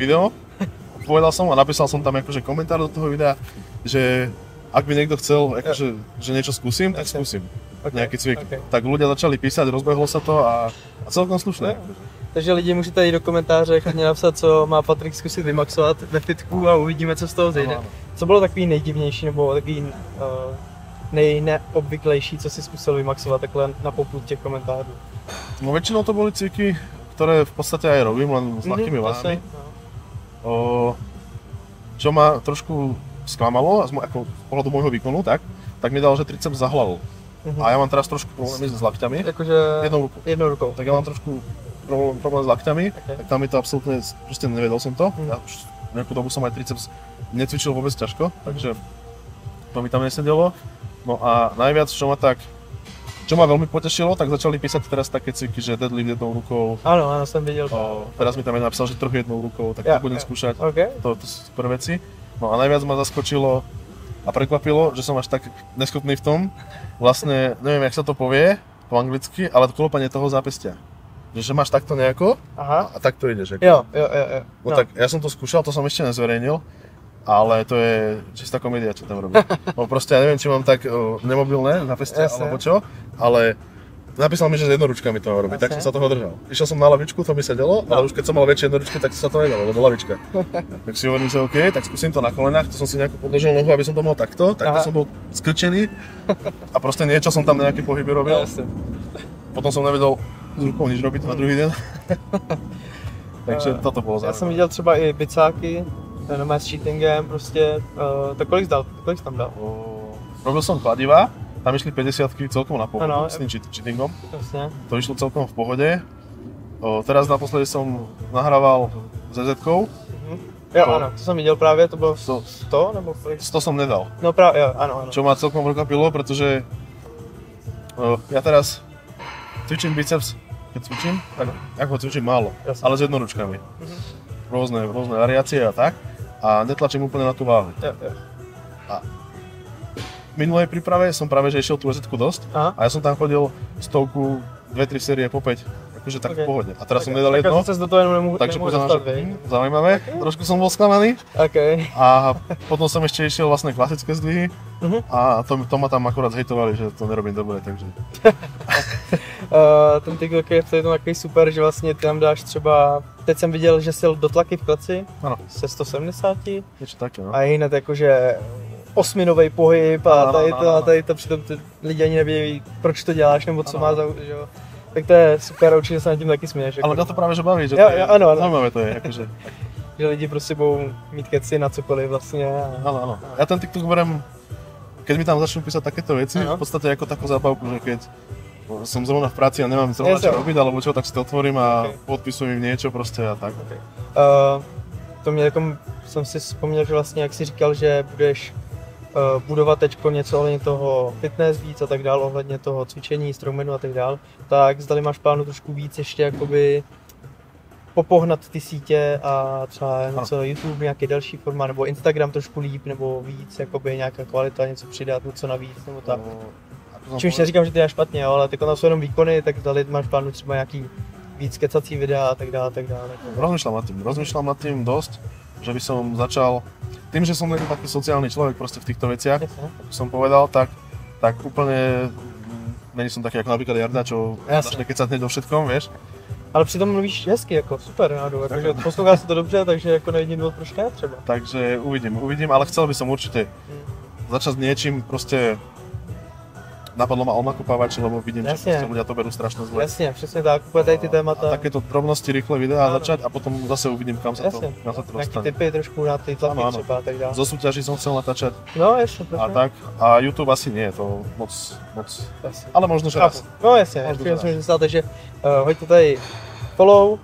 video, povedal som a napísal som tam akože komentár do toho videa, že ak by niekto chcel, akože, že niečo skúsim, tak skúsim. Nejaký cvik. Tak ľudia začali písať, rozbehlo sa to a celkom slušné. Takže lidi můžete jít do komentáře a napsat, co má Patrik zkusit vymaxovat ve fitku a uvidíme, co z toho zejde. Co bylo takový nejdivnější nebo takový nejneobvyklejší, co si zkusil vymaxovat takhle na popud těch komentářů? No väčšinou to boli cviky, ktoré v podstate aj robím, len s ľahkými váhami. Čo ma trošku sklamalo, ako z pohľadu môjho výkonu, tak mi dal, že triceps za hlavu. A ja mám teraz trošku problémy s lakťami. Akože jednou rukou. Tak ja mám trošku problém s lakťami, tak tam mi to absolútne, proste nevedel som to. Ja už nejakú dobu som aj triceps necvičil vôbec ťažko, takže to mi tam nesedelo. No a najviac, čo ma veľmi potešilo, tak začali písať teraz také cviky, že deadlift jednou rukou. Áno, som videl. Teraz mi tam aj napísal, že trh jednou rukou, tak to budem skúšať. To sú super veci. No a najviac ma zaskočilo a prekvapilo, že som až tak neschopný v tom. Vlastne, neviem, jak sa to povie po anglicky, ale to klopanie toho zápestia. Že máš takto nejako a takto ideš. Jo. No tak ja som to skúšal, to som ešte nezverejnil, ale to je čistá komédia, čo tam robím. No proste ja neviem, či mám tak nemobilné zápestia alebo čo, ale napísal mi, že s jednoručkami to mám robiť, tak som sa toho držal. Išiel som na lavičku, to mi sedelo, ale už keď som mal väčšie jednoručky, tak sa to nedalo, lebo lavička. Tak si hovorím, že OK, tak skúsim to na kolenách, to som si nejako podložil nohu, aby som to mal takto, takto som bol skrčený a proste niečo som tam nejaké pohyby robil. Potom som nevedel s rukou nič robiť na druhý deň. Takže toto bolo zaujímavé. Já jsem viděl třeba i bicáky, s cheatingem prostě, tak kolik jsi tam dal? Robil som kladiva, tam išli 50-ky celkom na pohodu s tým cheatingom. Jasne. To išlo celkom v pohode. Teraz naposledy som nahrával ZZ-kou. Jo, áno, to som videl práve, to bolo 100 nebo kolik? 100 som nedal. No práve, jo, áno. Čo ma celkom prekvapilo, pretože ja teraz cvičím biceps, keď cvičím, tak ako cvičím málo, ale s jednoručkami. Rôzne variácie a tak. A netlačím úplne na tú váhu. A v minulej príprave som práve že išiel tú EZ-ku dosť a ja som tam chodil stovku, 2-3 série po 5, akože tak v pohode. A teraz som nedal jedno, takže pozerám, že zaujímavé, trošku som bol sklamaný. A potom som ešte išiel vlastne klasické zdvihy a to ma tam akurát zhejtovali, že to nerobím dobre, takže. Ten TikTok je to takový super, že vlastně ty tam dáš třeba, teď jsem viděl, že jsi dotlaky v kleci se 170 něco také, no. A je hned jakože 8minový pohyb a tady to přitom ty lidi ani nevědí, proč to děláš nebo co má za, že jo. Tak to je super, určitě se nad tím taky směješ. Ale to právě že baví, že to je zajímavé to je, jakože. Že lidi prostě budou mít keci na cokoliv vlastně. Ano. Já ten TikTok berem, keď mi tam začnú písať takéto veci, v podstate ako takú zábavku, že keď som zrovna v práci a nemám zrovna čo robiť alebo čo, tak si to otvorím a podpisujem im niečo prostě a tak. To mě jako, jsem si vzpomněl, že vlastně jak jsi říkal, že budeš budovat teďko něco ohledně toho fitness víc a tak dál, ohledně toho cvičení, strongmanu a tak dál, tak zdali máš plánu trošku víc ještě jakoby popohnat ty sítě a třeba něco YouTube, nějaký další forma, nebo Instagram trošku líp, nebo víc, jakoby nějaká kvalita, něco přidat, něco navíc, nebo tak. Čímž neříkám, že to je špatně, ale tak tam jsou jenom výkony, tak zdali máš plánu třeba nějaký víc kecací videa a tak dále, tak dále. Rozmýšľam nad tým dosť, že by som začal, tým, že som taký sociálny človek proste v týchto veciach, ako som povedal, tak úplne není som taký ako napríklad Jarda, čo začne kecať hneď do všetkom, vieš. Ale přitom mluvíš hezky, jako super, jakože poslouchá se to dobře, takže jako nevidím důvod, proč ne třeba. Takže uvidím, ale chcel by som určite začať s niečím, proste napadlo ma Alma Kopávač, lebo vidím, že proste ľudia to berú strašne zle. Jasne, přesně tak, úplně tady ty témata. A takéto drobnosti, rýchle videá začať a potom zase uvidím, kam sa to dostane. Nejaké tipy trošku na ty tlaky třeba a tak dále. Zo súťaží som chcel natáčať. No jasne, a tak. A YouTube asi nie, to moc. Ale možno, že raz. No jasne, že stále, takže hoďte tady follow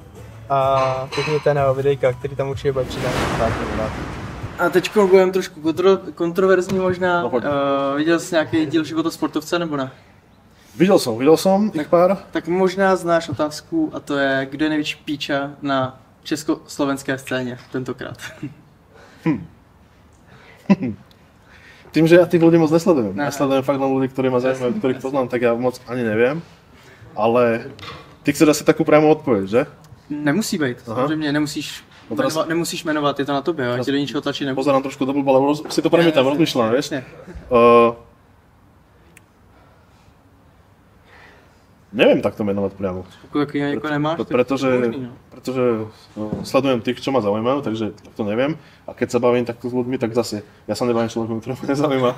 a klikněte na videjka, který tam určitě bude přidat. Tak, a teď budeme trošku kontroverzní možná. No, viděl jsi nějaký díl Života sportovce nebo ne? Viděl jsem jich pár. Tak možná znáš otázku a to je, kdo je největší píča na československé scéně tentokrát. tým, že ja tých ľudí moc nesledujem. Ja sledujem fakt len ľudí, ktorí ma zaujímajú, ktorých poznám, tak ja moc ani neviem. Ale ty chceš asi takú priamu odpoveď, že? Nemusí být, samozřejmě nemusíš jmenovat, je to na tobě, ať ti do ničeho tlačí nebudu. Pozerám trošku do blba, lebo si to premietam, rozmýšľam, vieš? Neviem takto menovať priamo. Takový jako nemáš, pretože sledujem tých, čo ma zaujímajú, takže to neviem. A keď sa bavím takto s ľuďmi, tak zase ja sa nebavím človekom, ktorý ma nezaujíma.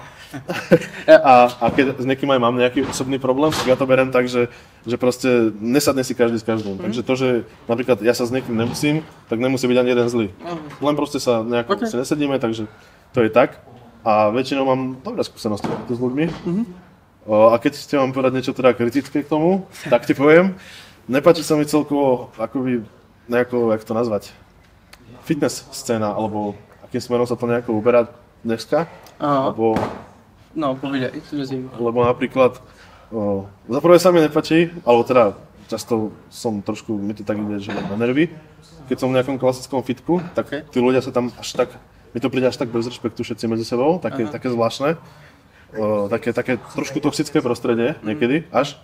a keď s niekým aj mám nejaký osobný problém, tak ja to beriem tak, že proste nesadne si každý s každým. Takže to, že napríklad ja sa s niekým nemusím, tak nemusí byť ani jeden zlý. Len proste sa nejako si nesedíme, takže to je tak. A väčšinou mám dobré skúsenosti s ľuďmi. A keď ste mám povedať niečo teda kritické k tomu, tak ti poviem, nepáči sa mi celkovo akoby nejako, jak to nazvať, fitness scéna, alebo akým smerom sa to nejako uberá dneska, alebo... No, povídej, to nezím. Lebo napríklad, za prvé sa mi nepáči, alebo teda často som trošku, mi to tak ide, že na nervy, keď som v nejakom klasickom fitku, tak tí ľudia sa tam až tak, mi to príde až tak bez rešpektu všetci medzi sebou, také zvláštne. Také trošku toxické prostredie niekedy, až.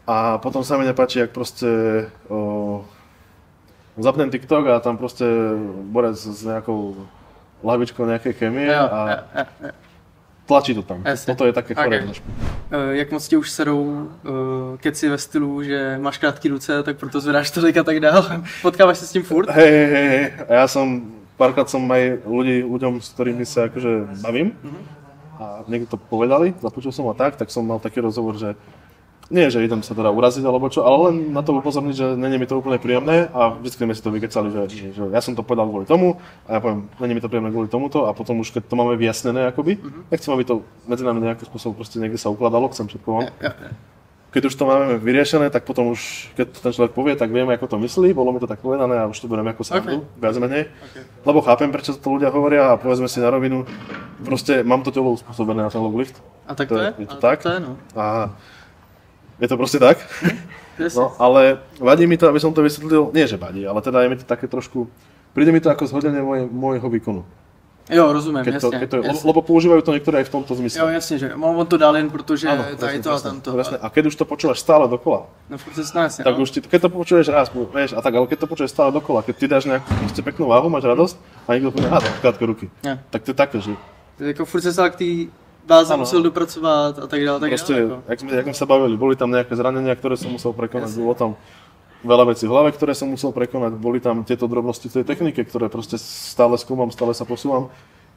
A potom sa mi nepáči, jak proste zapnem TikTok a tam proste borec s nejakou lahvičkou nejakej chemie a tlačí to tam. Toto je také chore. Jak moc ti už serou keci ve stylu, že máš krátké ruce, tak proto zvedáš tolik a tak dál. Potkávaš se s tím furt? Hej. A ja párkrát som aj ľuďom, s ktorými sa akože bavím, a niekto to povedali, započul som ho tak som mal taký rozhovor, že nie, že idem sa teda uraziť alebo čo, ale len na to upozorniť, že nie je mi to úplne príjemné a vždycky sme si to vykecali, že ja som to povedal kvôli tomu a ja poviem, nie je mi to príjemné kvôli tomuto a potom už keď to máme vyjasnené akoby, tak chcem, aby to medzi nami nejakým spôsobom proste niekde sa ukladalo, chcem všetko vám. Keď už to máme vyriešené, tak potom už, keď to ten človek povie, tak vieme, ako to myslí, bolo mi to tak povedané a už to beriem ako srandu, viac menej. Lebo chápem, prečo to ľudia hovoria a povedzme si na rovinu, proste mám to telo uspôsobené na ten loglift. A tak to je? Je to tak? To je, no. A je to proste tak? No, ale vadí mi to, aby som to vysvetlil, nie že vadí, ale teda je mi to také trošku, príde mi to ako zhodenie môjho výkonu. Jo, rozumím, jasně. Lebo používajú to niektoré aj v tomto zmysle. Jo, jasně, že on to dal jen protože tady to a tamto. A keď už to počúvaš stále dokola, no, jasně, tak už keď to počuješ raz, vieš, a tak, ale keď to počuješ stále dokola, keď ty dáš nejakú peknú váhu, máš radosť a niekto povie, tak krátke ruky. Tak to je také, že... Jako furt se stále k té váze musel dopracovat a tak dále, tak dále. Jak sme sa bavili, boli tam nejaké zranenia, ktoré som musel prekonať, bolo tam veľa vecí v hlave, ktoré som musel prekonať, boli tam tieto drobnosti tej technike, ktoré proste stále skúmam, stále sa posúvam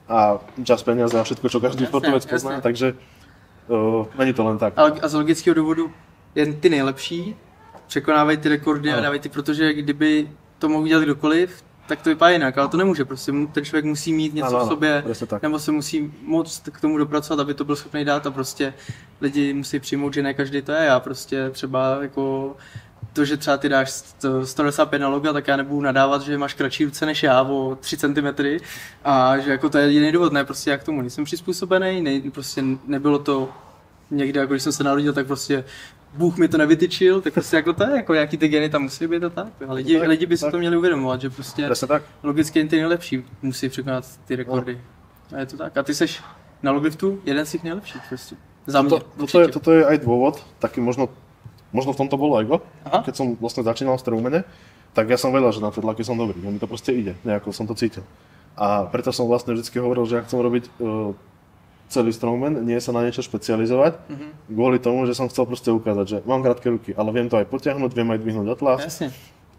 a čas, peniaze a všetko, čo každý športovec pozná, takže není to len tak. A z logického důvodu jen ty nejlepší překonávají ty rekordy a dávají ty, protože kdyby to mohl dělat kdokoliv, tak to vypadá jinak, ale to nemůže, prostě ten člověk musí mít něco v sobě, nebo se musí moc k tomu dopracovat, aby to byl schopný dát a prostě lidi musí přijmout, že ne každý to je a prostě třeba jako to, že třeba ty dáš 195 na loga, tak já nebudu nadávat, že máš kratší ruce než já o 3 cm a že jako to je jediný důvod, ne, prostě já k tomu nejsem přizpůsobený, prostě nebylo to někde, jako když jsem se narodil, tak prostě Bůh mi to nevytyčil, tak prostě jako to je, jako nějaký ty geny tam musí být a tak. A lidi by si to měli uvědomovat, že prostě logicky jen ty nejlepší musí překonat ty rekordy. A je to tak. A ty seš na logliftu jeden z těch nejlepších prostě. Za mě. Toto je aj dôvod, taký možno v tomto bolo ego, keď som vlastne začínal v strongmane, tak ja som vedel, že na tie tlaky som dobrý, že mi to proste ide, nejako som to cítil. A preto som vlastne vždycky hovoril, že ja chcem robiť celý strongman, nie sa na niečo špecializovať, kvôli tomu, že som chcel proste ukázať, že mám krátke ruky, ale viem to aj potiahnuť, viem aj dvihnúť atlas,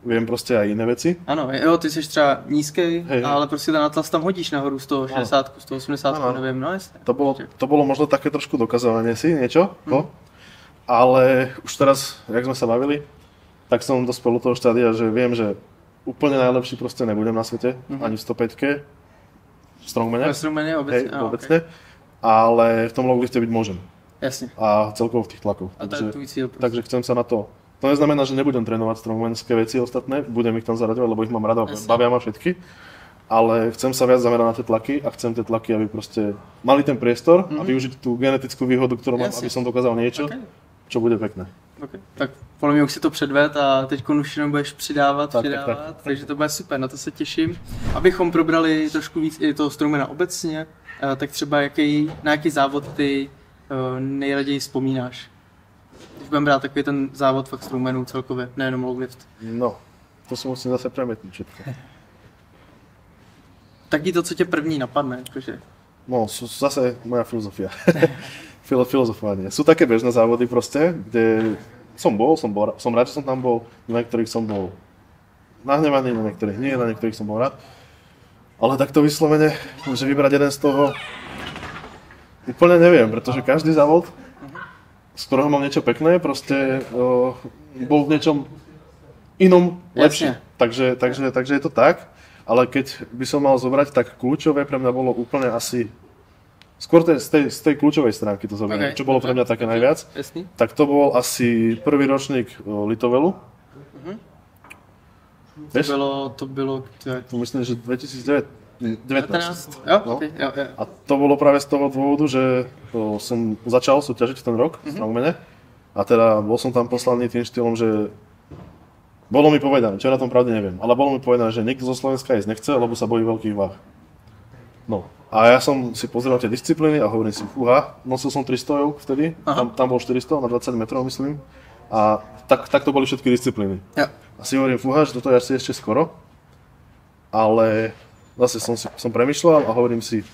viem proste aj iné veci. Ano, jo, ty jsi třeba nízkej, ale prostě ten atlas tam hodíš nahoru 160, 180, nevím, no jasne. To bolo možno také trošku dokazovanie si niečo, ale už teraz, jak sme sa bavili, tak som dospel do toho štádia, že viem, že úplne najlepší proste nebudem na svete, ani v 105-ke, v strongmane. V strongmane obecne, obecne. Ale v tom loglifte byť môžem. Jasne. A celkovo v tých tlakoch. A to je tvůj cíl prostě. Takže chcem sa na to. To neznamená, že nebudem trénovať strongmanské veci ostatné, budem ich tam zaraďovať, lebo ich mám rada, bavia ma všetky. Ale chcem sa viac zamerať na tie tlaky a chcem tie tlaky, aby proste mali ten priestor a využiť tú genetickú výhodu, ktorú mám, aby som dokázal niečo. čo bude pekné. Okay. Tak podle mě už si to předved a teď už jenom budeš přidávat, tak. takže to bude super, na to se těším. Abychom probrali trošku víc i toho strongmana obecně, tak třeba na jaký závod ty nejraději vzpomínáš? Když budeme brát takový ten závod fakt strongmanů celkově, nejenom loglift. No, to si musím zase premietnúť všetko. Taky to, co tě první napadne, jakože. No, zase moja filozofia. Filozofovanie. Sú také bežné závody proste, kde som rád, že som tam bol, na niektorých som bol nahnevaný, na niektorých nie, na niektorých som bol rád. Ale takto vyslovene, že vybrať jeden z toho, úplne neviem, pretože každý závod, z ktorého mám niečo pekné, proste bol v niečom inom lepšie. Takže je to tak, ale keď by som mal zobrať, tak kľúčové pre mňa bolo úplne asi skôr z tej kľúčovej stránky to zoberiem, čo bolo pre mňa také najviac, tak to bol asi prvý ročník Litovelu. To bylo myslím, že 2019. Jo? No. Okay, jo. A to bolo práve z toho dôvodu, že som začal súťažiť ten rok v strongmane a teda bol som tam poslaný tým štýlom, že bolo mi povedané, čo na tom pravde neviem, ale bolo mi povedané, že nikto zo Slovenska ísť nechce, lebo sa bojí veľkých váh. No a ja som si pozrel tie disciplíny a hovorím si, fúha, nosil som 300 vtedy, tam bol 400 na 20 metrov myslím a tak to boli všetky disciplíny. Ja. A si hovorím, fúha, že toto je asi ešte skoro, ale zase som premýšľal a hovorím si,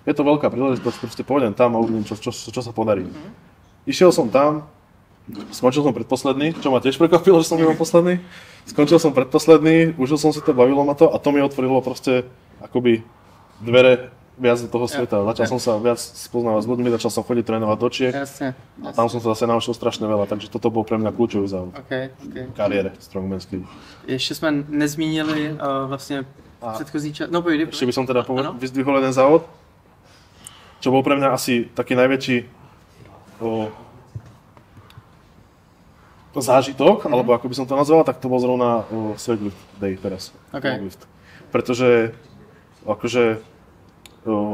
je to veľká príležitosť, proste pôjdem tam a uvidím, čo sa podarí. Išiel som tam, skončil som predposledný, čo ma tiež prekvapilo, že som nebol posledný. Skončil som predposledný, užil som si to, bavilo ma to a to mi otvorilo proste akoby dvere viac do toho sveta. Začal som sa viac spoznávať s ľuďmi, začal som chodiť trénovať do Čiech. Jasne. A tam som sa zase naučil strašne veľa, takže toto bol pre mňa kľúčový závod. Okay. V kariére strongmanskej. Ještě jsme nezmínili vlastně předchozí čas. No pojď. Ešte by som teda vyzdvihol jeden závod, čo bol pre mňa asi taký najväčší zážitok, alebo ako by som to nazval, tak to bol zrovna Sveglift Day teraz. Okay. Pretože akože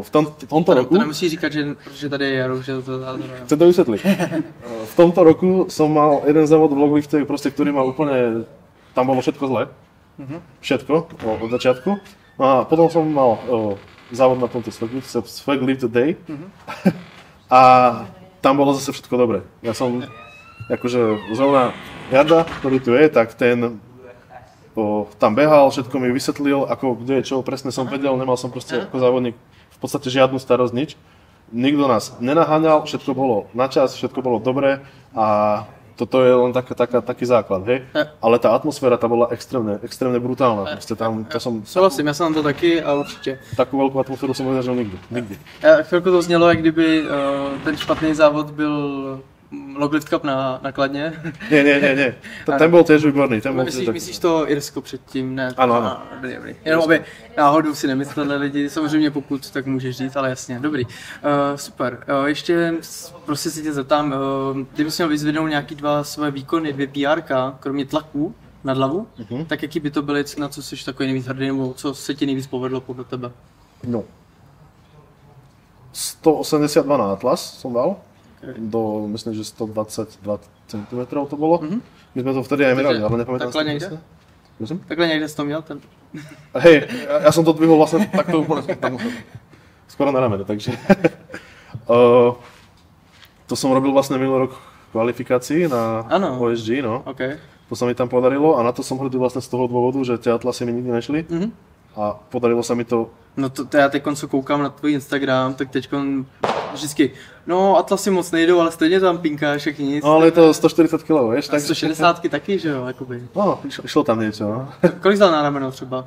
v tomto roku... To nemusí říkat, že tady je Jaro, že to zádroje. Chcem to vysvetliť. V tomto roku som mal jeden závod v loglifte, proste, ktorý mal úplne... Tam bolo všetko zle. Všetko od začiatku. No a potom som mal závod na tomto Sveglift Day. A tam bolo zase všetko dobre. Ja som... Akože zrovna Jarda, ktorý tu je, tak ten tam behal, všetko mi vysvetlil, ako kde čo presne som vedel, nemal som proste ako závodník v podstate žiadnu starosť, nič. Nikto nás nenaháňal, všetko bolo na čas, všetko bolo dobré a toto je len taký základ, hej. Ale tá atmosféra tam bola extrémne brutálna. Proste tam, Souhlasím, já jsem to taky a určitě. Takú veľkú atmosféru som nezažil nikdy. Chvilku to znělo, jak kdyby ten špatný závod byl Loglift Cup na Kladně. Nie. Ten bol tiež výborný. Myslíš to Irsko předtím, ne? Ano. Dobrý. Jenom aby náhodou si nemysleli lidi, samozřejmě pokud, tak můžeš říct, ale jasně, dobrý. Super. Ještě prostě si tě zeptám, kdybys měl vyzvednout nějaký dva své výkony, 2 PR-ka, kromě tlaků nad hlavu, tak jaký by to byly, na co jsi takový nejvíc hrdý, nebo co se ti nejvíc povedlo podle tebe? No. 182 na Atlas som dal. Do, myslím, že 122 cm to bolo. My sme to vtedy aj merali, ale nepamätám takhle někde? Takhle někde jsi to měl ten? Hej, ja som to dvihol vlastne takto úplne skoro na ramene, takže to som robil vlastne minulý rok kvalifikácii na OSG, no. Okay. To sa mi tam podarilo a na to som hrdý vlastne z toho dôvodu, že tie atlasy mi nikdy nešli a podarilo sa mi to. No to já teď co koukám na tvůj Instagram, tak teď vždycky, no atlasy moc nejdou, ale stejně tam pinkáš všechny nic. No ale je to 140 kg, vieš? A 160 taky, že jo, jakoby. No, išlo tam niečo, no. Kolik dal na rameno třeba?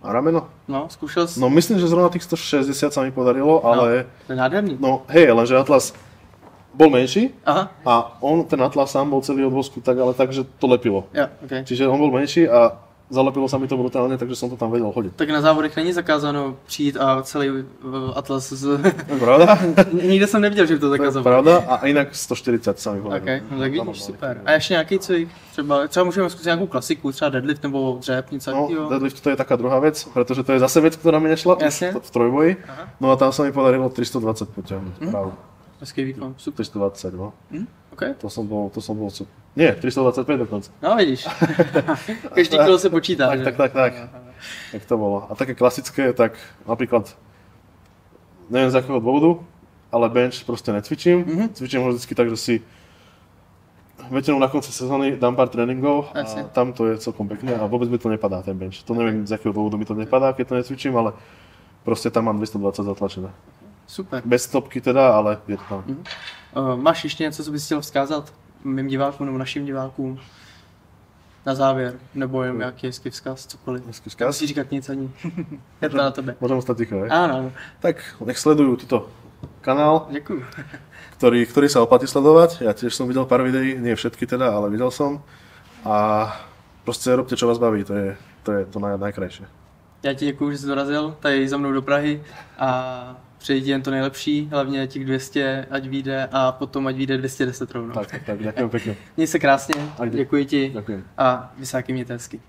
A rameno? No, skúšal si? No myslím, že zrovna tých 160 sa mi podarilo, ale... To je nádherný. No hej, lenže atlas bol menší. Aha. A ten atlas sám bol celý od vosku, takže to lepilo. Ja, okay. Čiže on bol menší a zalepilo sa mi to brutálne, takže som to tam vedel chodiť. Tak na závodech není zakázáno přijít a celý atlas z... Pravda? Nikde jsem neviděl, že to zakázalo. Pravda, a jinak 140 sa mi podarilo. Okay, no tak vidíš, super. A ještě nějaký cvik? Třeba můžeme zkusit nějakou klasiku, třeba deadlift nebo dřep, něco takového? No, deadlift to je taká druhá vec, pretože to je zase vec, ktorá mi nešla v trojboji. No a tam sa mi podarilo 320 potiahnuť. Hezký výkon, super. 320, no. Okay. To som bol, nie, 325 dokonca. No vidíš, každý kolo se počítá. Tak. Tak to bolo. A také klasické, tak napríklad, neviem z akého dôvodu, ale bench proste necvičím. Cvičím ho vždycky tak, že si väčšinou na konci sezóny dám pár tréningov a tam to je celkom pekné a vôbec mi to nepadá ten bench. To neviem z akého dôvodu mi to nepadá, keď to necvičím, ale proste tam mám 220 zatlačené. Super. Bez stopky teda, ale je to tam. Máš ještě něco, co bys chtěl vzkázat mým divákům nebo našim divákům? Na závěr, nebo jen nějaký hezký vzkaz, cokoliv. Hezký vzkaz? Musíš říkat nic ani. Je to na tebe. Môžem ostať ticho, hej? Áno. Tak nech sledujú túto kanál, Děkuju. ktorý sa oplatí sledovať. Ja tiež som videl pár videí, nie všetky teda, ale videl som. A proste robte, čo vás baví, to je to najkrajšie. Já ti děkuju, že jsi dorazil tady za mnou do Prahy a přeji ti jen to nejlepší, hlavně těch 200, ať vyjde a potom ať vyjde 210 rovnou. Tak, ďakujem pekne. Měj se krásně, Ajde. děkuji ti Ďakujem. a vysáky mějte hezky.